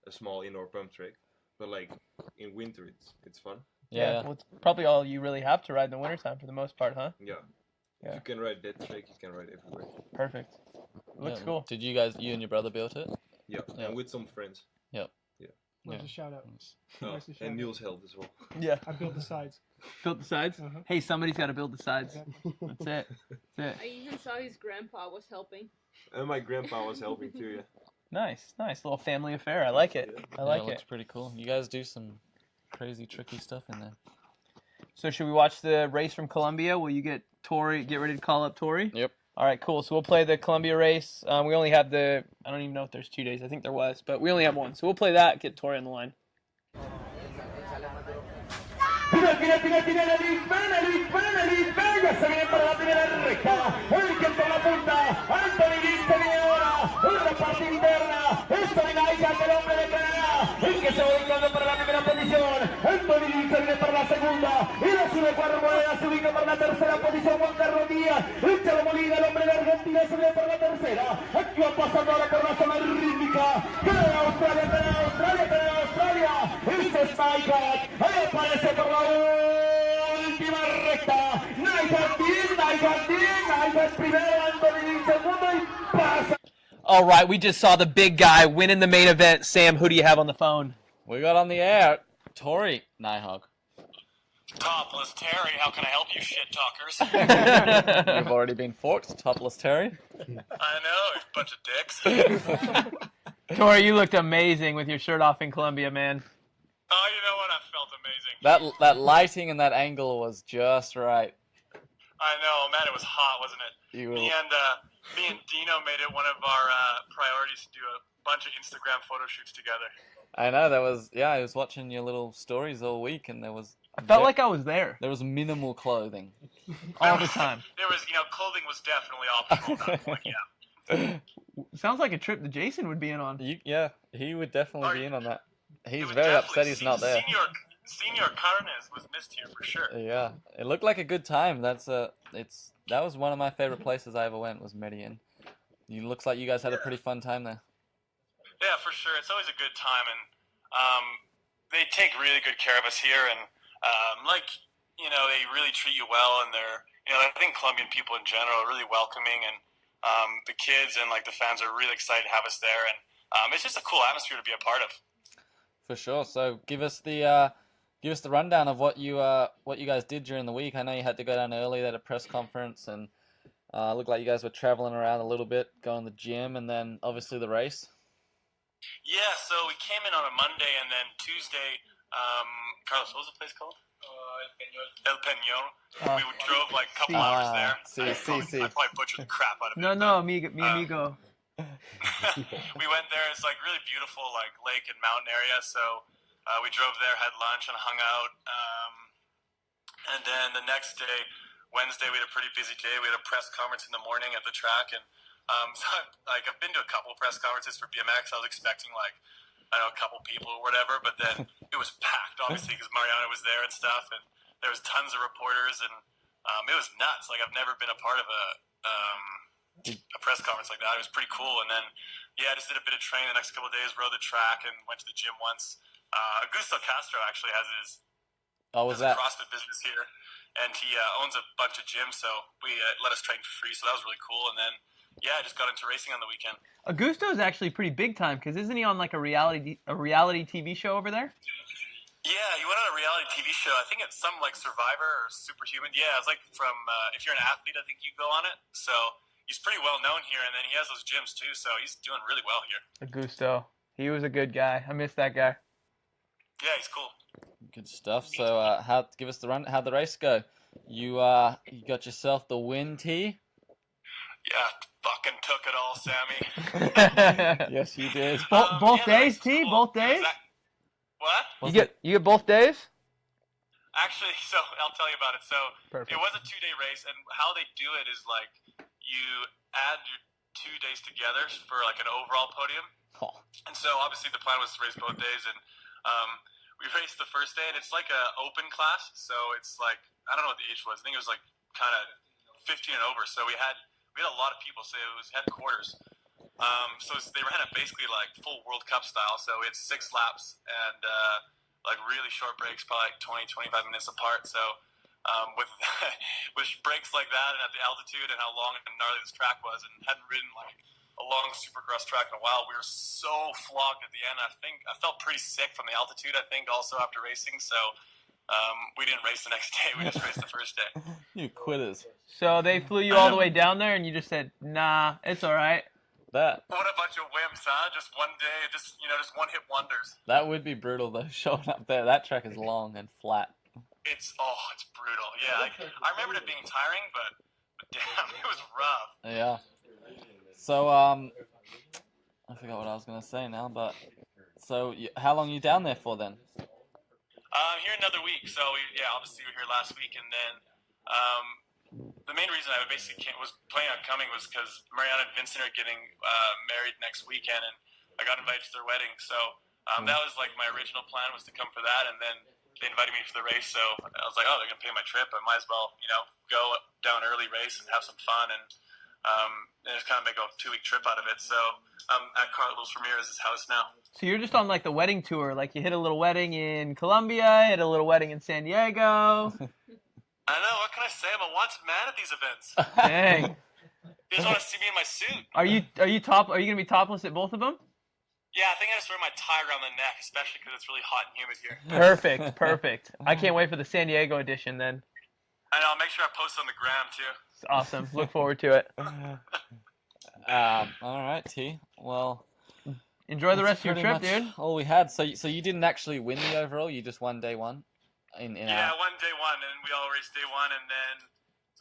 a small indoor pump track, but like in winter, it's fun. Yeah. Well, it's probably all you really have to ride in the wintertime for the most part, huh? Yeah. Yeah. If you can ride that track, you can ride everywhere. Perfect. Looks Yeah. cool. Did you and your brother build it? Yeah, Yeah. and with some friends. Yep. Yeah. Where's Yeah. the shout out? Oh, Where's the shout and out? Niels helped as well. Yeah. I built the sides. Built the sides? Uh-huh. Hey, somebody's got to build the sides. That's it. That's I it. even saw his grandpa was helping. And my grandpa was helping too, yeah. Nice. Little family affair. I like it. I like it it. looks pretty cool. You guys do some crazy, tricky stuff in there. So should we watch the race from Colombia? Will you get ready to call up Tori? Yep. All right, cool. So we'll play the Colombia race. We only have I don't even know if there's 2 days. I think there was, but we only have one. So we'll play that, get Tori on the line. Benedict, ya se viene para la primera recta. El que por la punta, Anthony Dean se viene ahora. La parte interna, Stone Isaac, el hombre de Canadá. El que se va ubicando para la primera posición. Anthony Dean se viene para la segunda. Y la sube cuatro monedas, se ubica para la tercera posición. Juan Carlos Díaz, el Chavo Molina, el hombre de Argentina, se viene para la tercera. Aquí va pasando ahora por la zona rítmica. Canadá, Australia. Este es Nyhat. Ahí aparece por la última recta. Nyhat primero, Anthony Dean segundo y pasa. All right, we just saw the big guy winning the main event. Sam, who do you have on the phone? We got on the air Tori Nyhog. Topless Terry, how can I help you, shit talkers? You've already been forked, Topless Terry. I know, you bunch of dicks. Tori, you looked amazing with your shirt off in Colombia, man. Oh, you know what? I felt amazing. That lighting and that angle was just right. I know, man, it was hot, wasn't it? Me and Dino made it one of our priorities to do a bunch of Instagram photo shoots together. I know, I was watching your little stories all week, and I felt like I was there. There was minimal clothing. All the time. There was, clothing was definitely optional at that point, yeah. Sounds like a trip that Jason would be in on. Yeah, he would definitely be in on that. He's very upset he's not there. Senior Carnes was missed here for sure. Yeah, it looked like a good time. That was one of my favorite places I ever went, was Medellin. It looks like you guys had a pretty fun time there. Yeah, for sure. It's always a good time, and they take really good care of us here, and they really treat you well, and they're, I think Colombian people in general are really welcoming, and the kids and the fans are really excited to have us there, and it's just a cool atmosphere to be a part of. For sure. So give us the rundown of what you guys did during the week. I know you had to go down early at a press conference, and looked like you guys were traveling around a little bit, going to the gym, and then obviously the race. Yeah, so we came in on a Monday, and then Tuesday, Carlos, what was the place called? El Peñol. We drove a couple hours there. I probably butchered the crap out of it. No, mi amigo. We went there. It's really beautiful, lake and mountain area. So we drove there, had lunch, and hung out. And then the next day, Wednesday, we had a pretty busy day. We had a press conference in the morning at the track, and I've been to a couple of press conferences for BMX. I was expecting a couple people or whatever, but then it was packed, obviously, because Mariana was there and stuff, and there was tons of reporters, and it was nuts. I've never been a part of a press conference like that. It was pretty cool. And then, I just did a bit of training the next couple of days, rode the track, and went to the gym once. Augusto Castro actually has his CrossFit business here, and he owns a bunch of gyms, so we let us train for free, so that was really cool. And then, I just got into racing on the weekend. Augusto is actually pretty big time, because isn't he on a reality TV show over there? Yeah, he went on a reality TV show. I think it's some Survivor or Superhuman. Yeah, it's from if you're an athlete, I think you go on it. So he's pretty well known here, and then he has those gyms too. So he's doing really well here. Augusto, he was a good guy. I miss that guy. Yeah, he's cool. Good stuff. So give us the run. How'd the race go? You got yourself the win, T. Yeah, fucking took it all, Sammy. Yes, you did. Both days, T. Both days. What? You get both days? Actually, so I'll tell you about it. So Perfect. It was a 2-day race, and how they do it is you add your 2 days together for an overall podium. Oh. And so obviously the plan was to race both days, and we raced the first day, and it's an open class. So it's I don't know what the age was. I think it was kind of 15 and over. So we had a lot of people. So it was headquarters. They ran it basically full World Cup style. So it's 6 laps and really short breaks, probably 20-25 minutes apart. So with with breaks like that and at the altitude and how long and gnarly this track was, and hadn't ridden a long supercross track in a while, we were so flogged at the end. I think I felt pretty sick from the altitude. I think also after racing. So we didn't race the next day. We just raced the first day. You quitters. So they flew you all the way down there, and you just said, "Nah, it's all right." What a bunch of wimps, huh? Just one day, just one-hit wonders. That would be brutal though, showing up there. That track is long and flat. It's brutal. Yeah, I remember it being tiring, but damn, it was rough. Yeah. So I forgot what I was gonna say now, but so how long are you down there for then? Here another week. So obviously we were here last week, and then the main reason I basically was planning on coming was because Mariana and Vincent are getting married next weekend, and I got invited to their wedding. So that was like my original plan, was to come for that, and then they invited me for the race. So I was like, oh, they're gonna pay my trip. I might as well, go down early, race, and have some fun, and just kind of make a 2-week trip out of it. So I'm at Carlos Ramirez's house now. So you're just on like the wedding tour. Like you hit a little wedding in Colombia, hit a little wedding in San Diego. I know. What can I say? I'm a wanted man at these events. Dang. You just want to see me in my suit. Are you gonna be topless at both of them? Yeah, I think I just wear my tie around the neck, especially because it's really hot and humid here. Perfect. I can't wait for the San Diego edition then. I know. I'll make sure I post it on the gram too. It's awesome. Look forward to it. All right, T. Well, enjoy the rest of your trip, dude. All we had. So you didn't actually win the overall. You just won day one. Won day one, and we all raced day one, and then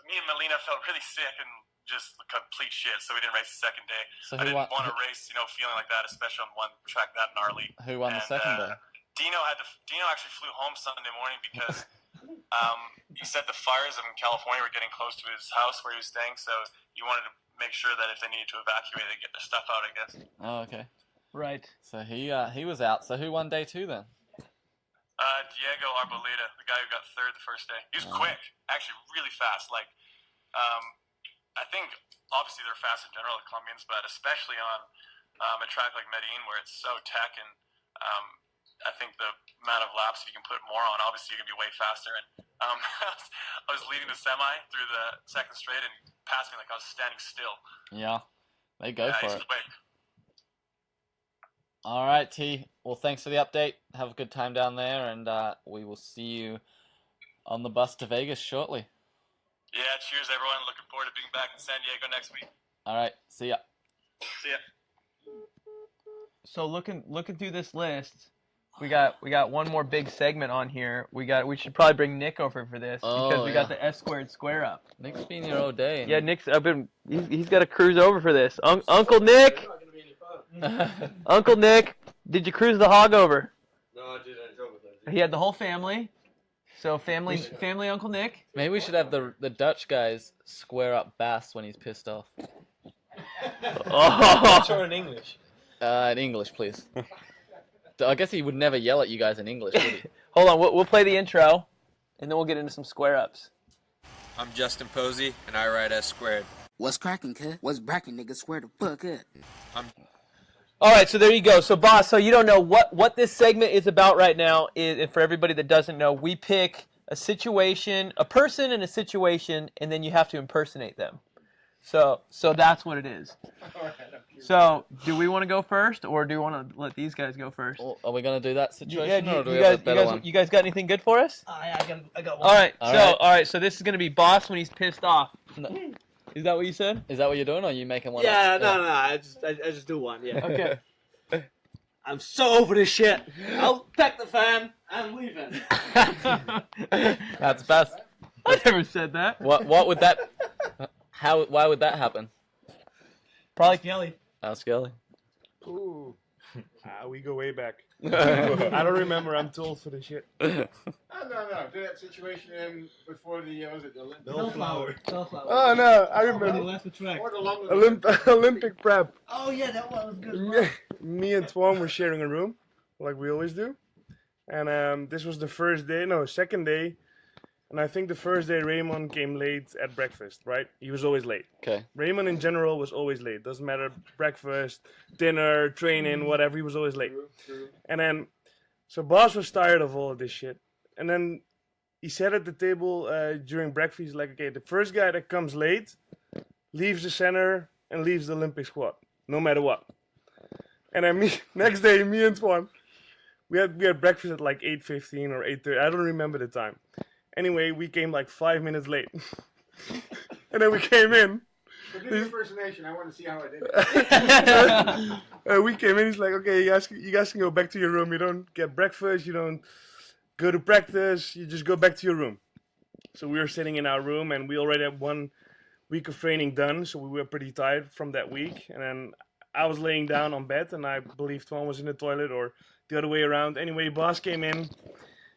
me and Melina felt really sick and just complete shit, so we didn't race the second day. So I didn't want to race, feeling like that, especially on one track that gnarly. Who won the second day? Dino actually flew home Sunday morning because he said the fires in California were getting close to his house where he was staying, so he wanted to make sure that if they needed to evacuate, they get their stuff out, I guess. Oh, okay. Right. So he was out. So who won day two then? Diego Arboleda, the guy who got third the first day. He was quick, actually really fast. Like, I think obviously they're fast in general, the Colombians, but especially on a track like Medellin where it's so tech, and I think the amount of laps you can put more on, obviously you're gonna be way faster. And I was leading the semi through the second straight, and he passed me like I was standing still. Yeah, they go for he's it. quick. All right, T. Well, thanks for the update. Have a good time down there, and we will see you on the bus to Vegas shortly. Yeah, cheers everyone. Looking forward to being back in San Diego next week. All right, see ya. See ya. So looking through this list, we got one more big segment on here. We should probably bring Nick over for this because we got the S squared square up. Nick's been here all day. Yeah, he's got to cruise over for this. Uncle Nick. Uncle Nick, did you cruise the hog over? No, I didn't. I drove with him. He had the whole family. So family Uncle Nick. Maybe we should have the Dutch guys square up Bass when he's pissed off. Oh. Or in English. In English, please. I guess he would never yell at you guys in English, would he? Hold on, we'll play the intro, and then we'll get into some square ups. I'm Justin Posey, and I ride S squared. What's cracking, kid? What's bracking, nigga? Swear the fuck up. All right, so there you go. So, boss, so you don't know what this segment is about right now. And for everybody that doesn't know, we pick a situation, a person in a situation, and then you have to impersonate them. So that's what it is. So, do we want to go first, or do you want to let these guys go first? Are we going to do that situation, Yeah, or do we have a better one? you guys got anything good for us? I got one. All right. So this is going to be boss when he's pissed off. Is that what you said? Is that what you're doing, or are you making one Yeah, up? no. I just do one. Yeah. Okay. I'm so over this shit. I'll pack the fan. I'm leaving. That's best. I never said that. What would that? Why would that happen? Probably Kelly. Ask Kelly. Ooh. We go way back. I don't remember. I'm too old for this shit. No. Do that situation before the Bellflower. Oh no, I remember. Or the Olympic prep. Oh yeah, that one was good. Me and Twan were sharing a room, like we always do. And this was the second day. And I think the first day Raymond came late at breakfast, right? He was always late. Okay. Raymond in general was always late. Doesn't matter, breakfast, dinner, training, whatever, he was always late. True. And then, so boss was tired of all of this shit. And then he said at the table during breakfast, he's like, okay, the first guy that comes late leaves the center and leaves the Olympic squad, no matter what. And then next day, me and Twan, we had breakfast at like 8:15 or 8:30. I don't remember the time. Anyway, we came like 5 minutes late. And then we came in. So do the impersonation. I want to see how I did it. We came in. He's like, okay, you guys can go back to your room. You don't get breakfast. You don't go to practice. You just go back to your room. So we were sitting in our room, and we already had 1 week of training done. So we were pretty tired from that week. And then I was laying down on bed, and I believe Twan was in the toilet or the other way around. Anyway, boss came in.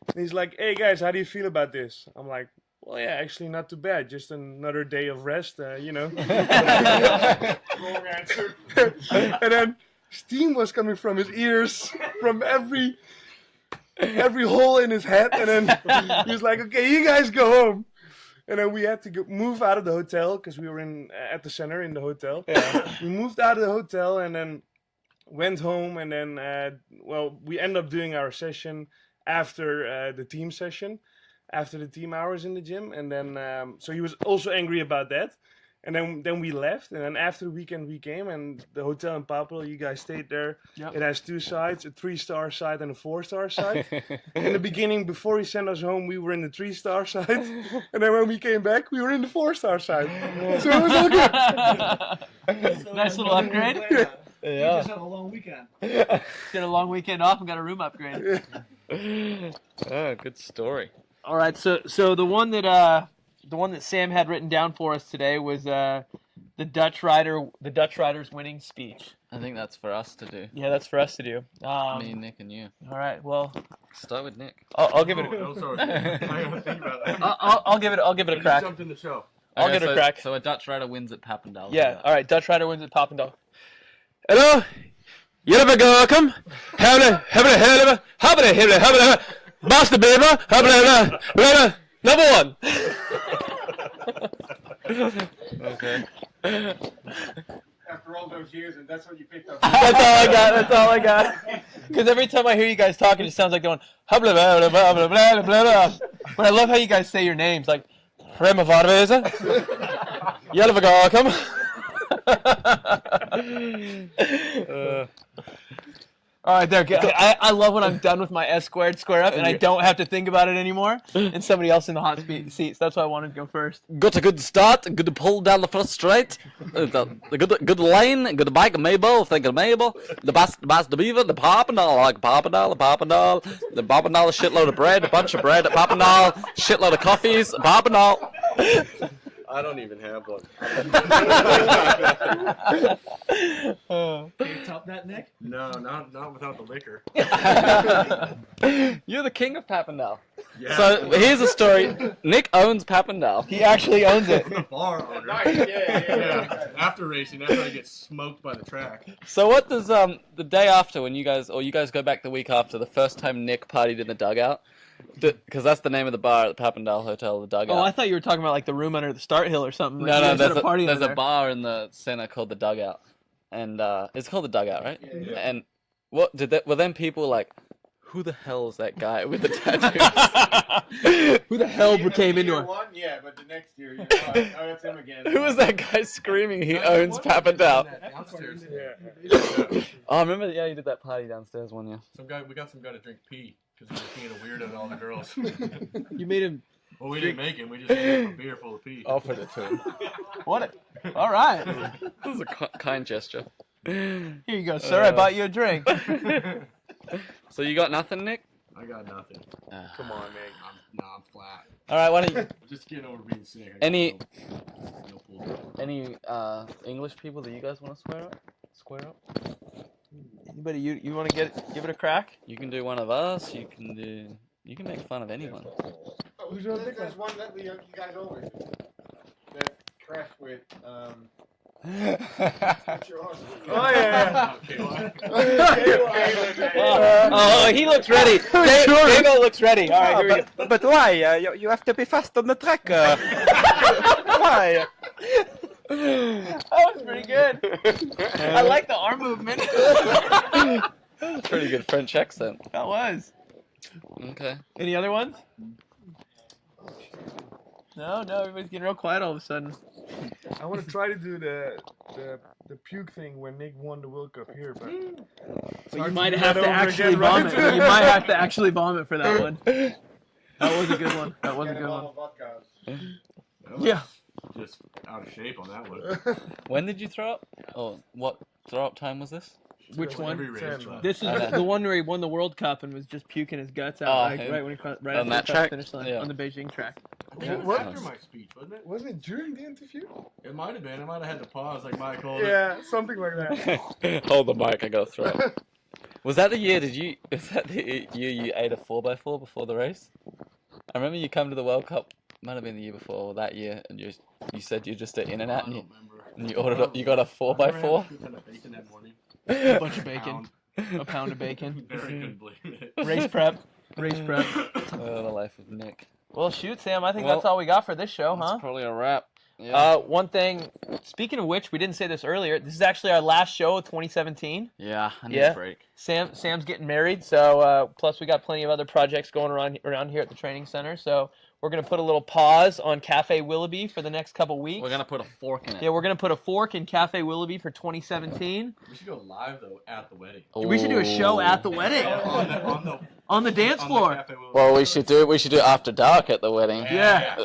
And he's like, "Hey guys, how do you feel about this?" I'm like, "Well, yeah, actually not too bad. Just another day of rest, you know." Wrong answer. And then steam was coming from his ears, from every hole in his head. And then he was like, "Okay, you guys go home." And then we had to move out of the hotel because we were at the center in the hotel. Yeah. We moved out of the hotel and then went home. And then, we ended up doing our session after the team session, after the team hours in the gym. And then, so he was also angry about that. And then we left. And then after the weekend we came, and the hotel in Papel, you guys stayed there. Yep. It has 2 sides, a 3-star side and a 4-star side. In the beginning, before he sent us home, we were in the 3-star side. And then when we came back, we were in the 4-star side. So it was all good. Nice little upgrade. You just had a long weekend. Get a long weekend off and got a room upgrade. Oh, good story. All right, so the one that Sam had written down for us today was the Dutch Rider's winning speech. I think that's for us to do. Yeah, that's for us to do. Me, Nick, and you. All right, well, start with Nick. I'll give it. I'll give it a crack. Jumped in the show. I'll give it a crack. So a Dutch Rider wins at Papendal. Yeah. All right, Dutch Rider wins at Papendal. Hello, jullie welkom. Hebben Master Beaver, number 1. Okay. After all those years, and that's what you picked up. That's all I got. Because every time I hear you guys talking, it sounds like going blah blah blah blah blah blah blah. But I love how you guys say your names, like Remavarveza, jullie welkom. All right, there. I love when I'm done with my S squared square up and I don't have to think about it anymore, and somebody else in the hot seats. That's why I wanted to go first. Got a good start, good pull down the first straight, good lane, good bike, Mabel, think of Mabel, the Beaver, the Papendal, like Papendal, the Papendal, a shitload of bread, a bunch of bread at Papendal, shitload of coffees, Papendal. I don't even have one. Can you top that, Nick? No, not without the liquor. You're the king of Papendal. Yeah. So here's a story. Nick owns Papendal. He actually owns it. The bar owner. Yeah. After racing, after I get smoked by the track. So what does the day after, when you guys go back the week after, the first time Nick partied in the dugout? Because that's the name of the bar at the Papendal Hotel, the dugout. Oh, I thought you were talking about like the room under the start hill or something. No, there's a bar in the center called the Dugout, and it's called the Dugout, right? Yeah. And what were then people like, who the hell is that guy with the tattoos? Who the hell came into it? Yeah, but the next year, you're like, oh, that's him again. Who was that guy screaming he owns Papendal? Downstairs. Oh, I remember. Yeah, you did that party downstairs one year. We got some guy to drink pee because he was being a weirdo to all the girls. You made him. Well, we didn't make him. We just gave him a beer full of pee. Offered it to him. All right. This is a kind gesture. Here you go, sir. I bought you a drink. So you got nothing, Nick? I got nothing. Come on, Nick. I'm flat. All right, why don't you? Just getting over being sick. Any English people that you guys want to square up? Anybody you want to give it a crack? You can do one of us. You can make fun of anyone. There's one that you guys always do. That crashed with. He looks ready. Diego looks ready. All right, here we go. But why? You have to be fast on the track. Why? That was pretty good. I like the arm movement. That's pretty good French accent. That was. Okay. Any other ones? No, everybody's getting real quiet all of a sudden. I want to try to do the puke thing when Nick won the World Cup here, but you might have to actually vomit. You might have to actually vomit for that one. That was a good one. Yeah. Just out of shape on that one. When did you throw up? Oh, what throw up time was this? Which one? This is the one where he won the World Cup and was just puking his guts out right when he crossed on that track? the finish line on the Beijing track. What? After my speech, wasn't it? Wasn't it during the interview? It might have been. I might have had to pause like Mike hold Yeah, something like that. Hold the mic, I gotta throw up. Was that the year? Was that the year you ate a 4x4 before the race? I remember you come to the World Cup. Might have been the year before or that year, and you said you just at In-N-Out and you ordered. You got a 4x4. Bacon that morning. A bunch of bacon. A pound of bacon. Very good believe it. Race prep. Race prep. Oh, the life of Nick. Well, shoot, Sam. I think that's all we got for this show, huh? That's probably a wrap. Yeah. One thing. Speaking of which, we didn't say this earlier. This is actually our last show of 2017. Yeah, I need a break. Sam's getting married, so plus we got plenty of other projects going around here at the training center. So we're gonna put a little pause on Cafe Willoughby for the next couple weeks. We're gonna put a fork in it. Yeah, we're gonna put a fork in Cafe Willoughby for 2017. We should go live though at the wedding. We should do a show at the wedding. On the dance floor. Well, we should do after dark at the wedding. Yeah.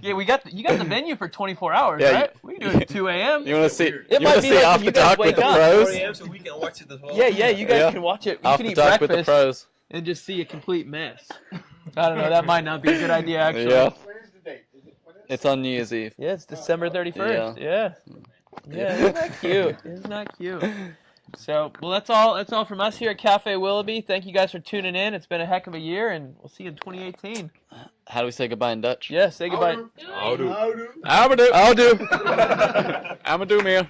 Yeah, you got the venue for 24 hours, Yeah, right? We can do it at 2 a.m. You want to see? It might be like when after you guys dark with wake the up. pros? 4 a.m. so we can watch it as well. Yeah, you guys can watch it. You After can eat dark breakfast with the pros. and just see a complete mess. I don't know. That might not be a good idea, actually. Yeah. Where's the date? It's on New Year's Eve. Yeah, it's December 31st. Yeah. Isn't that cute? Isn't that cute? So, well, that's all from us here at Cafe Willoughby. Thank you guys for tuning in. It's been a heck of a year, and we'll see you in 2018. How do we say goodbye in Dutch? Yeah, say goodbye. Houdoe. Houdoe. Houdoe. Houdoe, man.